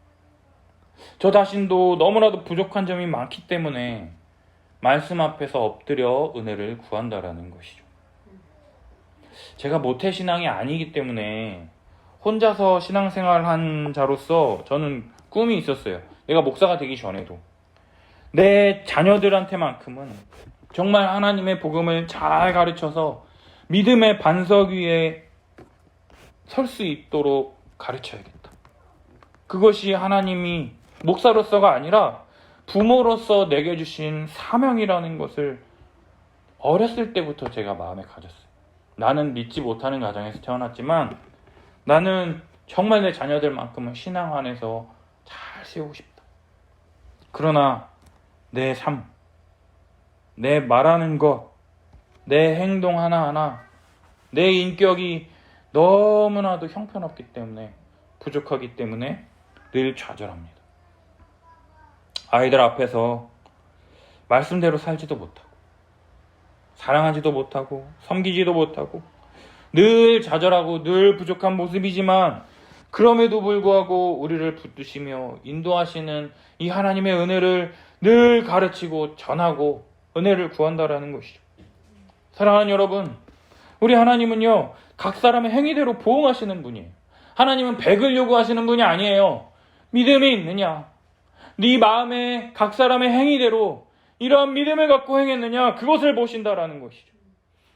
저 자신도 너무나도 부족한 점이 많기 때문에 말씀 앞에서 엎드려 은혜를 구한다라는 것이죠. 제가 모태신앙이 아니기 때문에 혼자서 신앙생활 한 자로서 저는 꿈이 있었어요. 내가 목사가 되기 전에도 내 자녀들한테만큼은 정말 하나님의 복음을 잘 가르쳐서 믿음의 반석 위에 설 수 있도록 가르쳐야겠다. 그것이 하나님이 목사로서가 아니라 부모로서 내게 주신 사명이라는 것을 어렸을 때부터 제가 마음에 가졌어요. 나는 믿지 못하는 가정에서 태어났지만 나는 정말 내 자녀들만큼은 신앙 안에서 잘 세우고 싶다. 그러나 내 삶, 내 말하는 것, 내 행동 하나하나, 내 인격이 너무나도 형편없기 때문에, 부족하기 때문에 늘 좌절합니다. 아이들 앞에서 말씀대로 살지도 못하고, 사랑하지도 못하고, 섬기지도 못하고, 늘 좌절하고 늘 부족한 모습이지만, 그럼에도 불구하고 우리를 붙드시며 인도하시는 이 하나님의 은혜를 늘 가르치고 전하고 은혜를 구한다라는 것이죠. 사랑하는 여러분, 우리 하나님은요, 각 사람의 행위대로 보응하시는 분이에요. 하나님은 백을 요구하시는 분이 아니에요. 믿음이 있느냐, 네 마음에 각 사람의 행위대로 이러한 믿음을 갖고 행했느냐, 그것을 보신다라는 것이죠.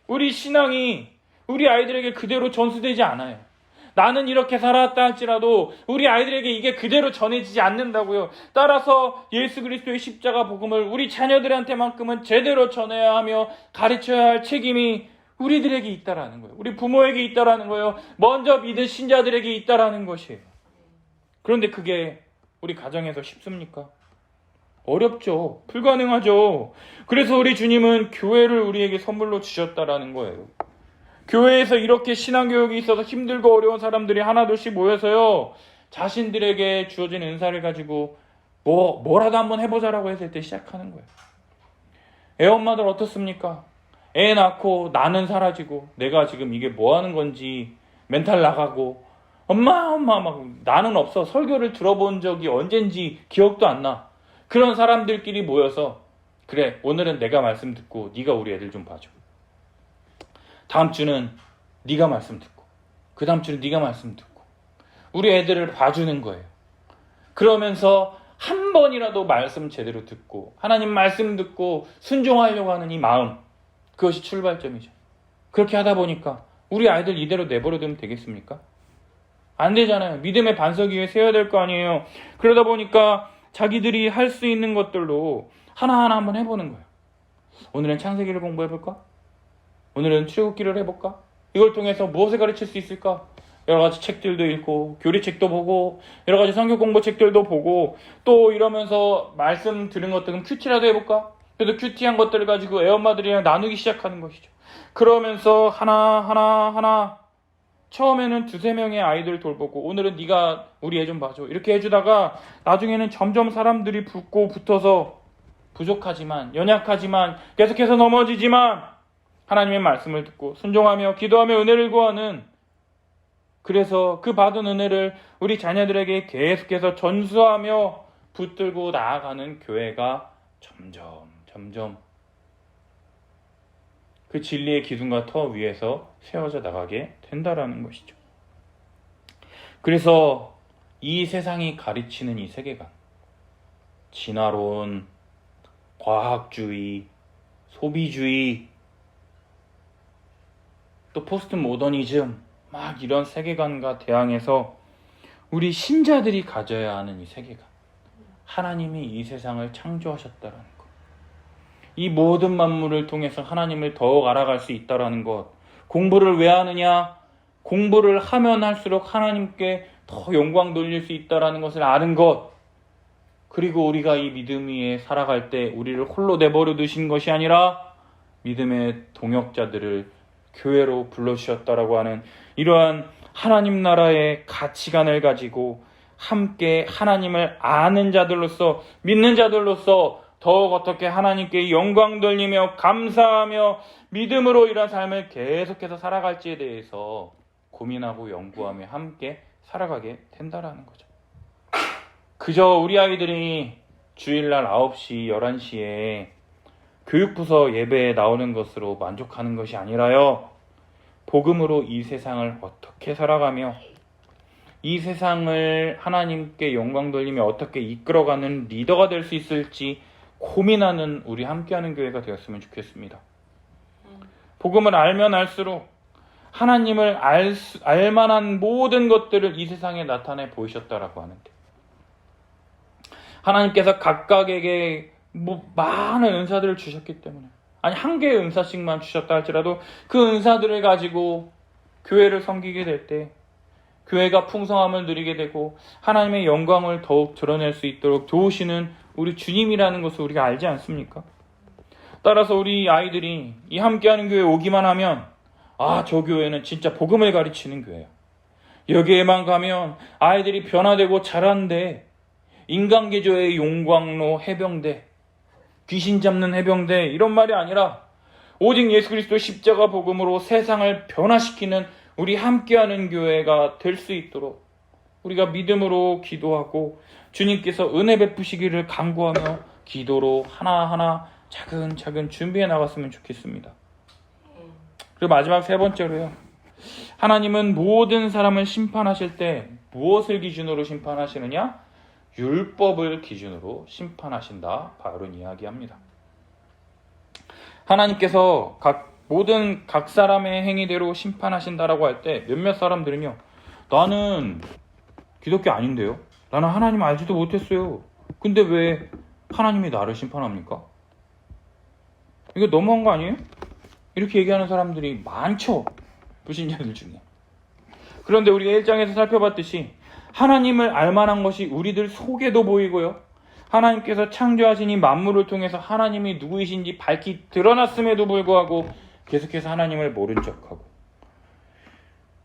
우리 신앙이 우리 아이들에게 그대로 전수되지 않아요. 나는 이렇게 살아왔다 할지라도 우리 아이들에게 이게 그대로 전해지지 않는다고요. 따라서 예수 그리스도의 십자가 복음을 우리 자녀들한테만큼은 제대로 전해야 하며 가르쳐야 할 책임이 우리들에게 있다라는 거예요. 우리 부모에게 있다라는 거예요. 먼저 믿은 신자들에게 있다라는 것이에요. 그런데 그게 우리 가정에서 쉽습니까? 어렵죠. 불가능하죠. 그래서 우리 주님은 교회를 우리에게 선물로 주셨다라는 거예요. 교회에서 이렇게 신앙교육이 있어서 힘들고 어려운 사람들이 하나둘씩 모여서요, 자신들에게 주어진 은사를 가지고 뭐라도 한번 해보자라고 했을 때 시작하는 거예요. 애 엄마들 어떻습니까? 애 낳고 나는 사라지고 내가 지금 이게 뭐 하는 건지 멘탈 나가고 엄마 막 나는 없어. 설교를 들어본 적이 언젠지 기억도 안 나. 그런 사람들끼리 모여서 그래, 오늘은 내가 말씀 듣고 네가 우리 애들 좀 봐줘. 다음 주는 네가 말씀 듣고, 그 다음 주는 네가 말씀 듣고, 우리 애들을 봐주는 거예요. 그러면서 한 번이라도 말씀 제대로 듣고 하나님 말씀 듣고 순종하려고 하는 이 마음, 그것이 출발점이죠. 그렇게 하다 보니까 우리 아이들 이대로 내버려두면 되겠습니까? 안 되잖아요. 믿음의 반석 위에 세워야 될 거 아니에요. 그러다 보니까 자기들이 할 수 있는 것들로 하나하나 한번 해보는 거예요. 오늘은 창세기를 공부해볼까? 오늘은 출애굽기를 해볼까? 이걸 통해서 무엇을 가르칠 수 있을까? 여러 가지 책들도 읽고 교리책도 보고 여러 가지 성경 공부책들도 보고 또 이러면서 말씀 들은 것들은 큐티라도 해볼까? 그래도 큐티한 것들을 가지고 애엄마들이랑 나누기 시작하는 것이죠. 그러면서 하나 처음에는 2-3명의 아이들 돌보고 오늘은 네가 우리 애 좀 봐줘 이렇게 해주다가 나중에는 점점 사람들이 붙어서 부족하지만 연약하지만 계속해서 넘어지지만 하나님의 말씀을 듣고 순종하며 기도하며 은혜를 구하는, 그래서 그 받은 은혜를 우리 자녀들에게 계속해서 전수하며 붙들고 나아가는 교회가 점점 그 진리의 기둥과 터 위에서 세워져 나가게 된다라는 것이죠. 그래서 이 세상이 가르치는 이 세계관, 진화론, 과학주의, 소비주의, 또 포스트 모더니즘, 막 이런 세계관과 대항해서 우리 신자들이 가져야 하는 이 세계관, 하나님이 이 세상을 창조하셨다라는 것, 이 모든 만물을 통해서 하나님을 더욱 알아갈 수 있다라는 것, 공부를 왜 하느냐? 공부를 하면 할수록 하나님께 더 영광 돌릴 수 있다라는 것을 아는 것, 그리고 우리가 이 믿음 위에 살아갈 때 우리를 홀로 내버려 두신 것이 아니라 믿음의 동역자들을 교회로 불러주셨다라고 하는 이러한 하나님 나라의 가치관을 가지고 함께 하나님을 아는 자들로서, 믿는 자들로서 더욱 어떻게 하나님께 영광 돌리며 감사하며 믿음으로 이런 삶을 계속해서 살아갈지에 대해서 고민하고 연구하며 함께 살아가게 된다라는 거죠. 그저 우리 아이들이 주일날 9시, 11시에 교육부서 예배에 나오는 것으로 만족하는 것이 아니라요, 복음으로 이 세상을 어떻게 살아가며 이 세상을 하나님께 영광 돌리며 어떻게 이끌어가는 리더가 될 수 있을지 고민하는 우리 함께하는 교회가 되었으면 좋겠습니다. 복음을 알면 알수록 하나님을 알만한 모든 것들을 이 세상에 나타내 보이셨다라고 하는데, 하나님께서 각각에게 많은 은사들을 주셨기 때문에, 아니 한 개의 은사씩만 주셨다 할지라도 그 은사들을 가지고 교회를 섬기게 될 때 교회가 풍성함을 누리게 되고 하나님의 영광을 더욱 드러낼 수 있도록 도우시는 우리 주님이라는 것을 우리가 알지 않습니까? 따라서 우리 아이들이 이 함께하는 교회에 오기만 하면 저 교회는 진짜 복음을 가르치는 교회야. 여기에만 가면 아이들이 변화되고 자란대. 인간개조의 용광로 해병대, 귀신 잡는 해병대 이런 말이 아니라 오직 예수 그리스도 십자가 복음으로 세상을 변화시키는 우리 함께하는 교회가 될 수 있도록 우리가 믿음으로 기도하고 주님께서 은혜 베푸시기를 간구하며 기도로 하나하나 차근차근 준비해 나갔으면 좋겠습니다. 그리고 마지막 세 번째로요. 하나님은 모든 사람을 심판하실 때 무엇을 기준으로 심판하시느냐? 율법을 기준으로 심판하신다. 바울은 이야기합니다. 하나님께서 모든 각 사람의 행위대로 심판하신다라고 할 때 몇몇 사람들은요. 나는 기독교 아닌데요. 나는 하나님 알지도 못했어요. 근데 왜 하나님이 나를 심판합니까? 이거 너무한 거 아니에요? 이렇게 얘기하는 사람들이 많죠. 불신자들 중에. 그런데 우리가 1장에서 살펴봤듯이 하나님을 알만한 것이 우리들 속에도 보이고요. 하나님께서 창조하신 이 만물을 통해서 하나님이 누구이신지 밝히 드러났음에도 불구하고 계속해서 하나님을 모른 척하고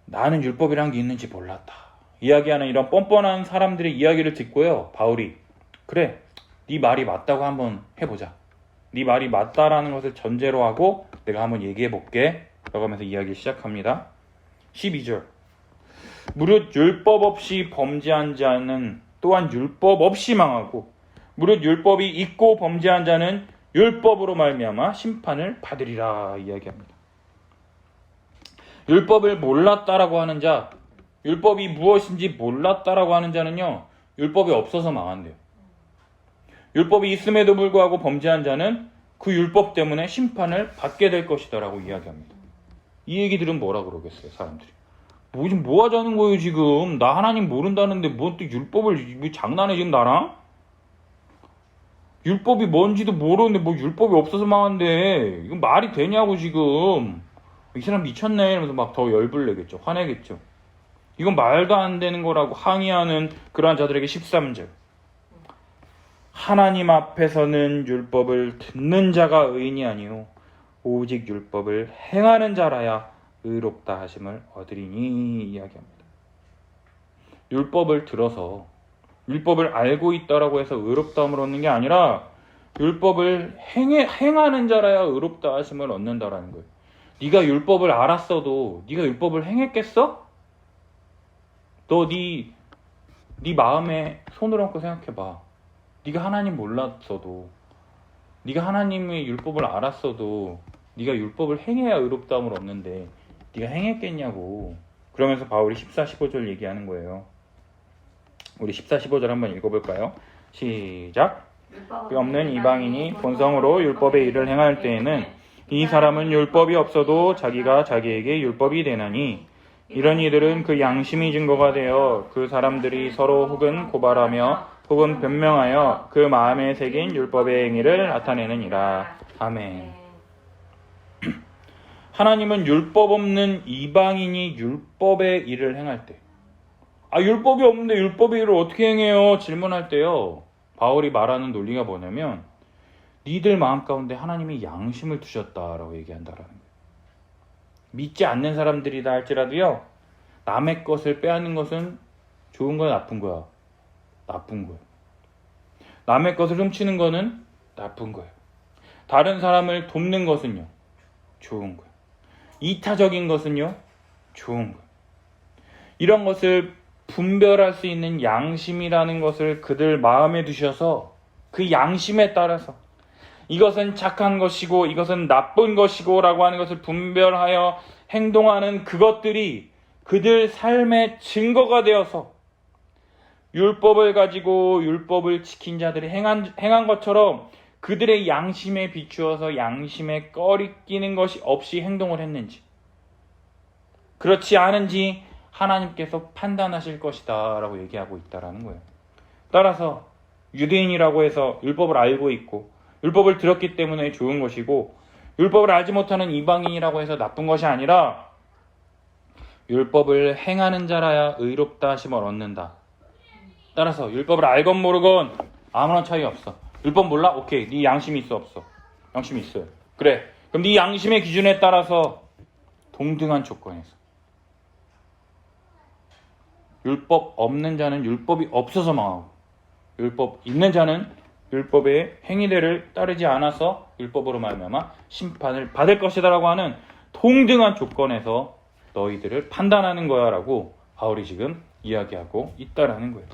나는 율법이란 게 있는지 몰랐다 이야기하는 이런 뻔뻔한 사람들의 이야기를 듣고요. 바울이 그래, 네 말이 맞다고 한번 해보자. 네 말이 맞다라는 것을 전제로 하고 내가 한번 얘기해볼게 라고 하면서 이야기 시작합니다. 12절 무릇 율법 없이 범죄한 자는 또한 율법 없이 망하고 무릇 율법이 있고 범죄한 자는 율법으로 말미암아 심판을 받으리라 이야기합니다. 율법을 몰랐다라고 하는 자, 율법이 무엇인지 몰랐다라고 하는 자는요, 율법이 없어서 망한대요. 율법이 있음에도 불구하고 범죄한 자는 그 율법 때문에 심판을 받게 될 것이다라고 이야기합니다. 이 얘기 들으면 뭐라 그러겠어요, 사람들이? 지금 뭐 하자는 거예요, 지금? 나 하나님 모른다는데 뭐 또 율법을 장난해, 지금 나랑? 율법이 뭔지도 모르는데 뭐 율법이 없어서 망한데 이건 말이 되냐고 지금. 이 사람 미쳤네 이러면서 막 더 열불 내겠죠. 화내겠죠. 이건 말도 안 되는 거라고 항의하는 그러한 자들에게 13절 하나님 앞에서는 율법을 듣는 자가 의인이 아니요 오직 율법을 행하는 자라야 의롭다 하심을 얻으리니 이야기합니다. 율법을 들어서 율법을 알고 있다라고 해서 의롭다함을 얻는 게 아니라 율법을 행하는 자라야 의롭다 하심을 얻는다라는 거예요. 네가 율법을 알았어도 네가 율법을 행했겠어? 너 네 마음에 손을 얹고 생각해봐. 네가 하나님 몰랐어도 네가 하나님의 율법을 알았어도 네가 율법을 행해야 의롭다함을 얻는데 네가 행했겠냐고. 그러면서 바울이 14, 15절 얘기하는 거예요. 우리 14, 15절 한번 읽어볼까요? 시작. 율법이 없는 이방인이 본성으로 율법의 일을 행할 때에는 이 사람은 율법이 없어도 자기가 자기에게 율법이 되나니 이런 이들은 그 양심이 증거가 되어 그 사람들이 서로 혹은 고발하며 혹은 변명하여 그 마음에 새긴 율법의 행위를 나타내느니라. 아멘. 하나님은 율법 없는 이방인이 율법의 일을 행할 때 율법이 없는데 율법의 일을 어떻게 행해요? 질문할 때요. 바울이 말하는 논리가 뭐냐면 니들 마음 가운데 하나님이 양심을 두셨다라고 얘기한다라는 거예요. 믿지 않는 사람들이다 할지라도요. 남의 것을 빼앗는 것은 좋은 거야 나쁜 거야? 나쁜 거예요. 남의 것을 훔치는 거는 나쁜 거예요. 다른 사람을 돕는 것은요. 좋은 거예요. 이타적인 것은요. 좋은 거예요. 이런 것을 분별할 수 있는 양심이라는 것을 그들 마음에 두셔서 그 양심에 따라서 이것은 착한 것이고 이것은 나쁜 것이고 라고 하는 것을 분별하여 행동하는 그것들이 그들 삶의 증거가 되어서 율법을 가지고 율법을 지킨 자들이 행한 것처럼 그들의 양심에 비추어서 양심에 꺼리끼는 것이 없이 행동을 했는지 그렇지 않은지 하나님께서 판단하실 것이다 라고 얘기하고 있다라는 거예요. 따라서 유대인이라고 해서 율법을 알고 있고 율법을 들었기 때문에 좋은 것이고 율법을 알지 못하는 이방인이라고 해서 나쁜 것이 아니라 율법을 행하는 자라야 의롭다 하심을 얻는다. 따라서 율법을 알건 모르건 아무런 차이 없어. 율법 몰라? 오케이. 네 양심이 있어 없어? 양심이 있어요. 그래. 그럼 네 양심의 기준에 따라서 동등한 조건에서 율법 없는 자는 율법이 없어서 망하고 율법 있는 자는 율법의 행위대를 따르지 않아서 율법으로 말미암아 심판을 받을 것이다라고 하는 동등한 조건에서 너희들을 판단하는 거야 라고 바울이 지금 이야기하고 있다라는 거예요.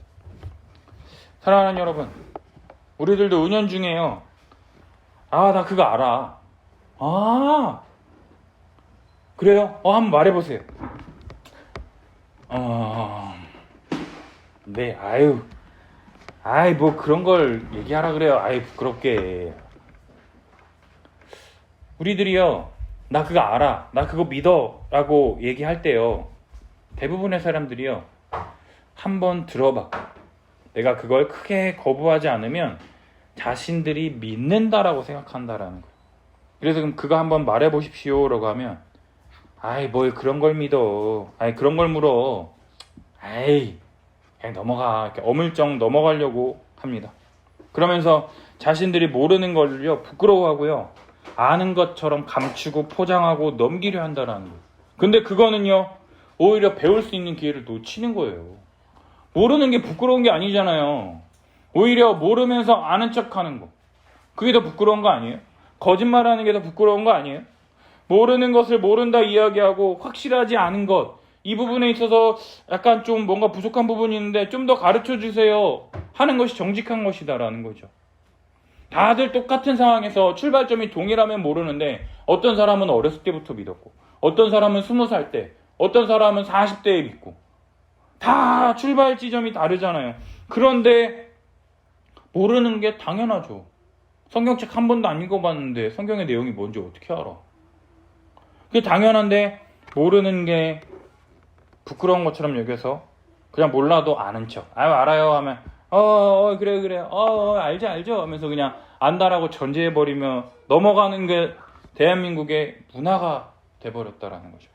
사랑하는 여러분, 우리들도 은연중에요. 나 그거 알아. 그래요? 한번 말해보세요. 네, 뭐 그런 걸 얘기하라 그래요. 부끄럽게. 우리들이요, 나 그거 알아, 나 그거 믿어 라고 얘기할 때요, 대부분의 사람들이요, 한번 들어봐. 내가 그걸 크게 거부하지 않으면 자신들이 믿는다라고 생각한다라는 거예요. 그래서 그럼 그거 한번 말해보십시오 라고 하면 뭘 그런 걸 믿어, 그런 걸 물어, 그냥 넘어가, 이렇게 어물쩍 넘어가려고 합니다. 그러면서 자신들이 모르는 걸요 부끄러워하고요, 아는 것처럼 감추고 포장하고 넘기려 한다는 거예요. 근데 그거는요 오히려 배울 수 있는 기회를 놓치는 거예요. 모르는 게 부끄러운 게 아니잖아요. 오히려 모르면서 아는 척하는 거, 그게 더 부끄러운 거 아니에요? 거짓말하는 게 더 부끄러운 거 아니에요? 모르는 것을 모른다 이야기하고 확실하지 않은 것, 이 부분에 있어서 약간 좀 뭔가 부족한 부분이 있는데 좀 더 가르쳐 주세요 하는 것이 정직한 것이다라는 거죠. 다들 똑같은 상황에서 출발점이 동일하면 모르는데 어떤 사람은 어렸을 때부터 믿었고 어떤 사람은 20살 때, 어떤 사람은 40대에 믿고 다 출발 지점이 다르잖아요. 그런데 모르는 게 당연하죠. 성경책 한 번도 안 읽어봤는데 성경의 내용이 뭔지 어떻게 알아? 그게 당연한데 모르는 게 부끄러운 것처럼 여겨서 그냥 몰라도 아는 척, 알아요 하면 그래 알죠 하면서 그냥 안다라고 전제해버리며 넘어가는 게 대한민국의 문화가 돼버렸다라는 거죠.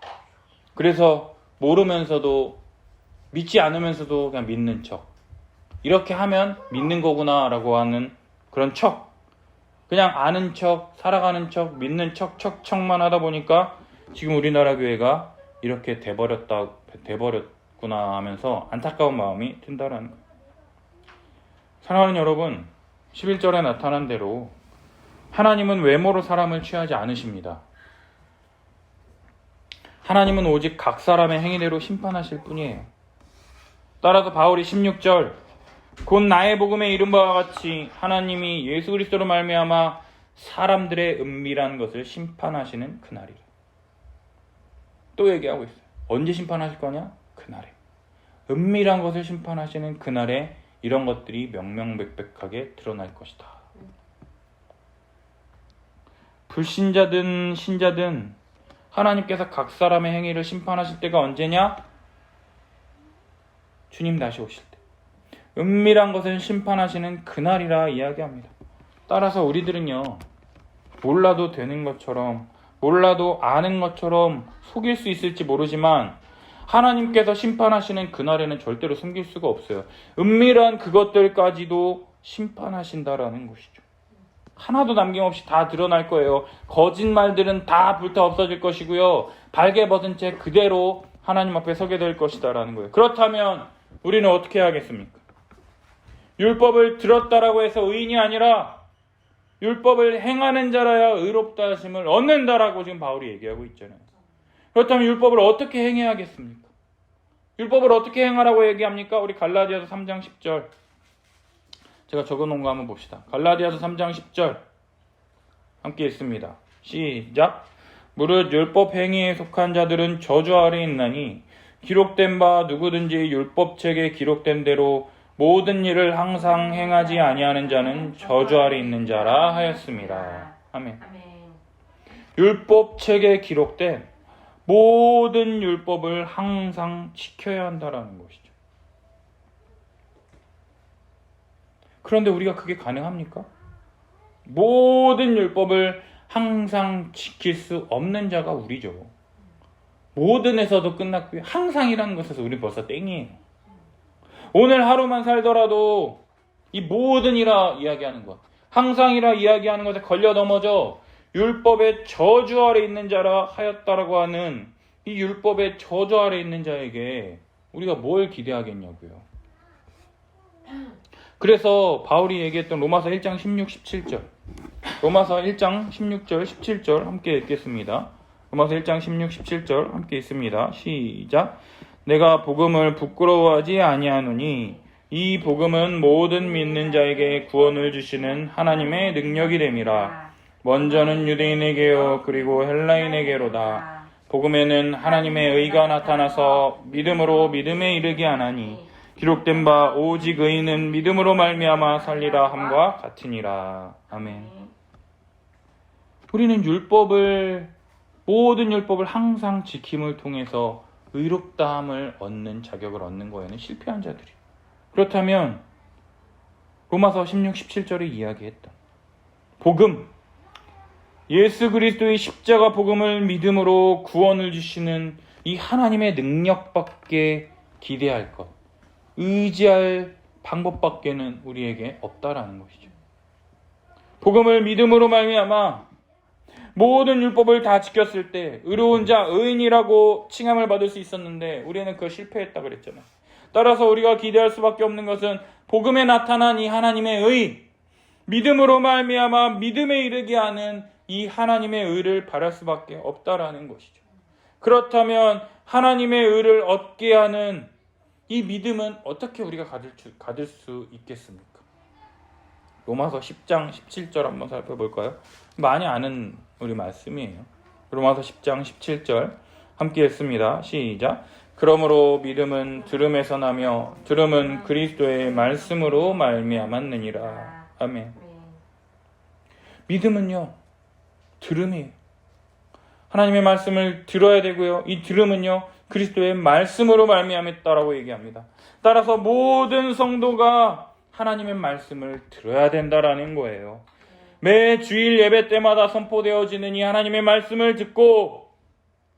그래서 모르면서도 믿지 않으면서도 그냥 믿는 척, 이렇게 하면 믿는 거구나 라고 하는 그런 척, 그냥 아는 척, 살아가는 척, 믿는 척만 하다 보니까 지금 우리나라 교회가 이렇게 돼버렸구나 하면서 안타까운 마음이 든다라는 거예요. 사랑하는 여러분, 11절에 나타난 대로 하나님은 외모로 사람을 취하지 않으십니다. 하나님은 오직 각 사람의 행위대로 심판하실 뿐이에요. 따라서 바울이 16절, 곧 나의 복음에 이른 바와 같이 하나님이 예수 그리스도로 말미암아 사람들의 은밀한 것을 심판하시는 그날이라. 또 얘기하고 있어요. 언제 심판하실 거냐? 그날에. 은밀한 것을 심판하시는 그날에 이런 것들이 명명백백하게 드러날 것이다. 불신자든 신자든 하나님께서 각 사람의 행위를 심판하실 때가 언제냐? 주님 다시 오실 때. 은밀한 것을 심판하시는 그날이라 이야기합니다. 따라서 우리들은요, 몰라도 되는 것처럼, 몰라도 아는 것처럼 속일 수 있을지 모르지만 하나님께서 심판하시는 그날에는 절대로 숨길 수가 없어요. 은밀한 그것들까지도 심판하신다라는 것이죠. 하나도 남김없이 다 드러날 거예요. 거짓말들은 다 불타 없어질 것이고요. 발개 벗은 채 그대로 하나님 앞에 서게 될 것이다라는 거예요. 그렇다면 우리는 어떻게 하겠습니까? 율법을 들었다라고 해서 의인이 아니라 율법을 행하는 자라야 의롭다 하심을 얻는다라고 지금 바울이 얘기하고 있잖아요. 그렇다면 율법을 어떻게 행해야겠습니까? 율법을 어떻게 행하라고 얘기합니까? 우리 갈라디아서 3장 10절 제가 적어놓은 거 한번 봅시다. 갈라디아서 3장 10절 함께 읽습니다. 시작. 무릇 율법 행위에 속한 자들은 저주 아래 있나니 기록된 바 누구든지 율법책에 기록된 대로 모든 일을 항상 행하지 아니하는 자는 저주 아래 있는 자라 하였습니다. 아멘. 율법책에 기록된 모든 율법을 항상 지켜야 한다라는 것이죠. 그런데 우리가 그게 가능합니까? 모든 율법을 항상 지킬 수 없는 자가 우리죠. 모든에서도 끝났고요. 항상이라는 것에서 우리 벌써 땡이에요. 오늘 하루만 살더라도 이 모든이라 이야기하는 것, 항상이라 이야기하는 것에 걸려 넘어져 율법의 저주 아래 있는 자라 하였다라고 하는 이 율법의 저주 아래 있는 자에게 우리가 뭘 기대하겠냐고요. 그래서 바울이 얘기했던 로마서 1장 16, 17절, 로마서 1장 16절, 17절 함께 읽겠습니다. 로마서 1장 16, 17절 함께 읽습니다. 시작. 내가 복음을 부끄러워하지 아니하노니 이 복음은 모든 믿는 자에게 구원을 주시는 하나님의 능력이 됨이라. 먼저는 유대인에게요 그리고 헬라인에게로다. 복음에는 하나님의 의가 나타나서 믿음으로 믿음에 이르게 하나니 기록된 바 오직 의인은 믿음으로 말미암아 살리라 함과 같으니라. 아멘. 우리는 모든 율법을 항상 지킴을 통해서 의롭다함을 얻는 자격을 얻는 거에는 실패한 자들이. 그렇다면 로마서 16, 17절에 이야기했던 복음, 예수 그리스도의 십자가 복음을 믿음으로 구원을 주시는 이 하나님의 능력밖에 기대할 것, 의지할 방법밖에는 우리에게 없다라는 것이죠. 복음을 믿음으로 말미암아 모든 율법을 다 지켰을 때 의로운 자, 의인이라고 칭함을 받을 수 있었는데 우리는 그걸 실패했다 그랬잖아요. 따라서 우리가 기대할 수밖에 없는 것은 복음에 나타난 이 하나님의 의, 믿음으로 말미암아 믿음에 이르게 하는 이 하나님의 의를 바랄 수밖에 없다라는 것이죠. 그렇다면 하나님의 의를 얻게 하는 이 믿음은 어떻게 우리가 가질 수 있겠습니까? 로마서 10장 17절 한번 살펴볼까요? 많이 아는 우리 말씀이에요. 로마서 10장 17절 함께 읽습니다. 시작. 그러므로 믿음은 들음에서 나며 들음은 그리스도의 말씀으로 말미암았느니라. 아멘. 믿음은요, 들음이에요. 하나님의 말씀을 들어야 되고요. 이 들음은요, 그리스도의 말씀으로 말미암았다라고 얘기합니다. 따라서 모든 성도가 하나님의 말씀을 들어야 된다라는 거예요. 매 주일 예배 때마다 선포되어지는 이 하나님의 말씀을 듣고,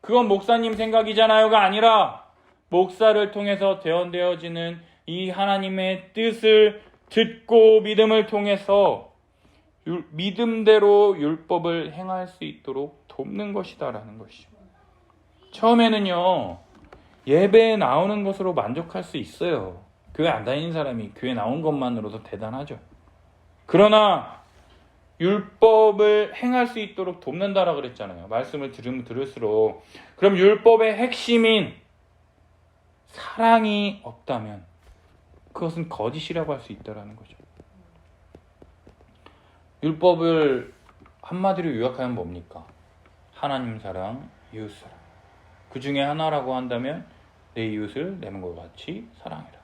그건 목사님 생각이잖아요가 아니라 목사를 통해서 대언되어지는 이 하나님의 뜻을 듣고 믿음을 통해서 믿음대로 율법을 행할 수 있도록 돕는 것이다라는 것이죠. 처음에는요, 예배에 나오는 것으로 만족할 수 있어요. 교회 안 다니는 사람이 교회 나온 것만으로도 대단하죠. 그러나 율법을 행할 수 있도록 돕는다라고 그랬잖아요. 말씀을 들으면 들을수록. 그럼 율법의 핵심인 사랑이 없다면 그것은 거짓이라고 할 수 있다라는 거죠. 율법을 한마디로 요약하면 뭡니까? 하나님 사랑, 이웃 사랑. 그 중에 하나라고 한다면 내 이웃을 내 몸과 같이 사랑해라.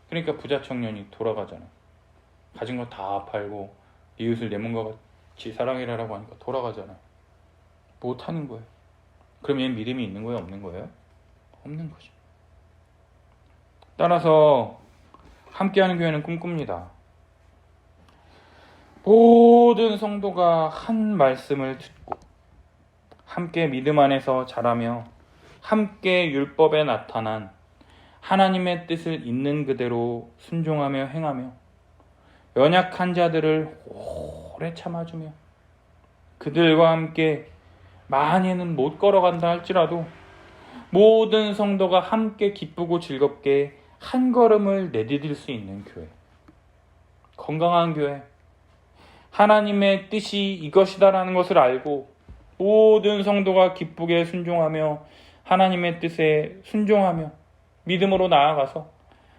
그러니까 부자 청년이 돌아가잖아. 가진 거 다 팔고 이웃을 내 몸과 같이 사랑해라라고 하니까 돌아가잖아. 못하는 거예요. 그럼 얘는 믿음이 있는 거예요? 없는 거예요? 없는 거죠. 따라서 함께하는 교회는 꿈꿉니다. 모든 성도가 한 말씀을 듣고 함께 믿음 안에서 자라며 함께 율법에 나타난 하나님의 뜻을 있는 그대로 순종하며 행하며 연약한 자들을 오래 참아주며 그들과 함께 많이는 못 걸어간다 할지라도 모든 성도가 함께 기쁘고 즐겁게 한 걸음을 내디딜 수 있는 교회, 건강한 교회, 하나님의 뜻이 이것이다라는 것을 알고 모든 성도가 기쁘게 순종하며 하나님의 뜻에 순종하며 믿음으로 나아가서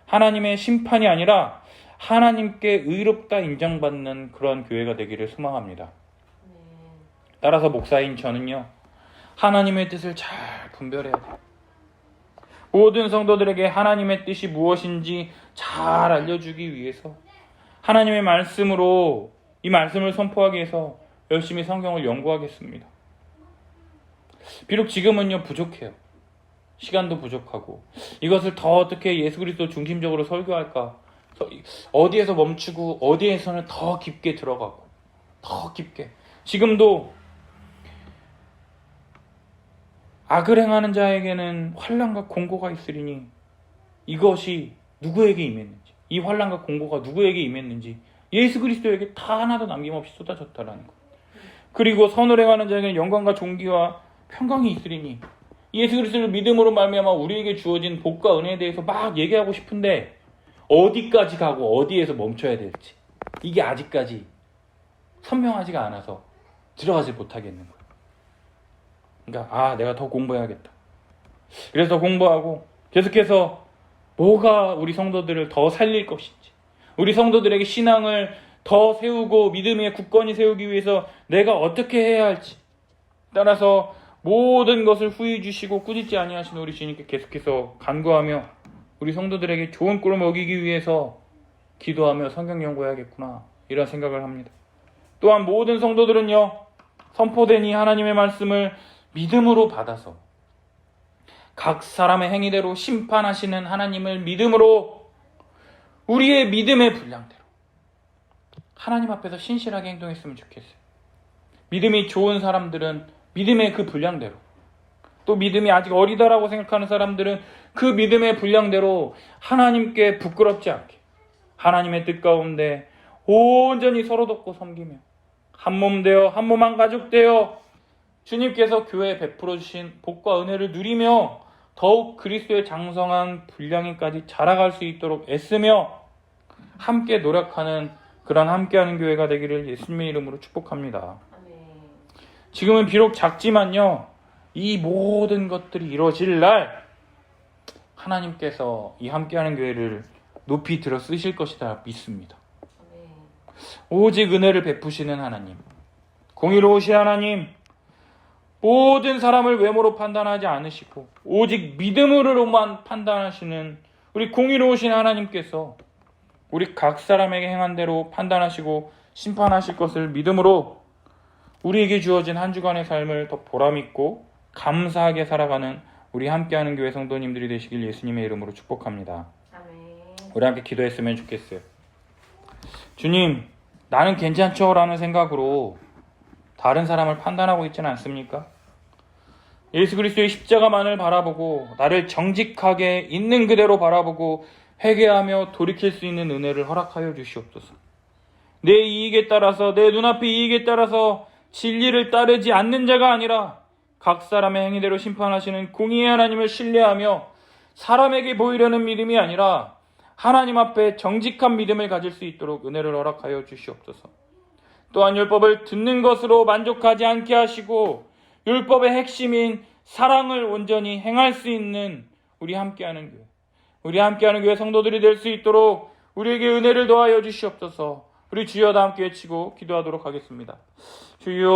하나님의 심판이 아니라 하나님께 의롭다 인정받는 그런 교회가 되기를 소망합니다. 따라서 목사인 저는요, 하나님의 뜻을 잘 분별해야 돼요. 모든 성도들에게 하나님의 뜻이 무엇인지 잘 알려주기 위해서 하나님의 말씀으로 이 말씀을 선포하기 위해서 열심히 성경을 연구하겠습니다. 비록 지금은요 부족해요. 시간도 부족하고 이것을 더 어떻게 예수 그리스도 중심적으로 설교할까, 어디에서 멈추고 어디에서는 더 깊게 들어가고 더 깊게. 지금도 악을 행하는 자에게는 환난과 공고가 있으리니 이것이 누구에게 임했는지, 이 환난과 공고가 누구에게 임했는지 예수 그리스도에게 다 하나도 남김없이 쏟아졌다라는 것. 그리고 선을 행하는 자에게는 영광과 존귀와 평강이 있으리니, 예수 그리스도를 믿음으로 말미암아 우리에게 주어진 복과 은혜에 대해서 막 얘기하고 싶은데 어디까지 가고 어디에서 멈춰야 될지 이게 아직까지 선명하지가 않아서 들어가지 못하겠는 거예요. 그러니까 내가 더 공부해야겠다. 그래서 더 공부하고 계속해서 뭐가 우리 성도들을 더 살릴 것인지, 우리 성도들에게 신앙을 더 세우고 믿음의 굳건히 세우기 위해서 내가 어떻게 해야 할지 따라서 모든 것을 후히 주시고 꾸짖지 아니하신 우리 주님께 계속해서 간구하며 우리 성도들에게 좋은 꼴을 먹이기 위해서 기도하며 성경 연구해야겠구나, 이런 생각을 합니다. 또한 모든 성도들은요, 선포된 이 하나님의 말씀을 믿음으로 받아서 각 사람의 행위대로 심판하시는 하나님을 믿음으로 우리의 믿음의 분량대로 하나님 앞에서 신실하게 행동했으면 좋겠어요. 믿음이 좋은 사람들은 믿음의 그 분량대로, 또 믿음이 아직 어리다라고 생각하는 사람들은 그 믿음의 분량대로 하나님께 부끄럽지 않게 하나님의 뜻 가운데 온전히 서로 돕고 섬기며 한 몸 되어 한 몸 한 가족 되어 주님께서 교회에 베풀어 주신 복과 은혜를 누리며 더욱 그리스도의 장성한 분량에까지 자라갈 수 있도록 애쓰며 함께 노력하는 그런 함께하는 교회가 되기를 예수님의 이름으로 축복합니다. 지금은 비록 작지만요, 이 모든 것들이 이루어질 날 하나님께서 이 함께하는 교회를 높이 들어 쓰실 것이다 믿습니다. 오직 은혜를 베푸시는 하나님, 공의로우신 하나님, 모든 사람을 외모로 판단하지 않으시고 오직 믿음으로만 판단하시는 우리 공의로우신 하나님께서 우리 각 사람에게 행한 대로 판단하시고 심판하실 것을 믿음으로 우리에게 주어진 한 주간의 삶을 더 보람있고 감사하게 살아가는 우리 함께하는 교회 성도님들이 되시길 예수님의 이름으로 축복합니다. 아멘. 우리 함께 기도했으면 좋겠어요. 주님, 나는 괜찮죠 라는 생각으로 다른 사람을 판단하고 있지는 않습니까? 예수 그리스도의 십자가만을 바라보고 나를 정직하게 있는 그대로 바라보고 회개하며 돌이킬 수 있는 은혜를 허락하여 주시옵소서. 내 이익에 따라서, 내 눈앞의 이익에 따라서 진리를 따르지 않는 자가 아니라 각 사람의 행위대로 심판하시는 공의의 하나님을 신뢰하며 사람에게 보이려는 믿음이 아니라 하나님 앞에 정직한 믿음을 가질 수 있도록 은혜를 허락하여 주시옵소서. 또한 율법을 듣는 것으로 만족하지 않게 하시고 율법의 핵심인 사랑을 온전히 행할 수 있는 우리 함께하는 교회, 우리 함께하는 교회 성도들이 될 수 있도록 우리에게 은혜를 더하여 주시옵소서. 우리 주여 다 함께 외치고 기도하도록 하겠습니다. 주여.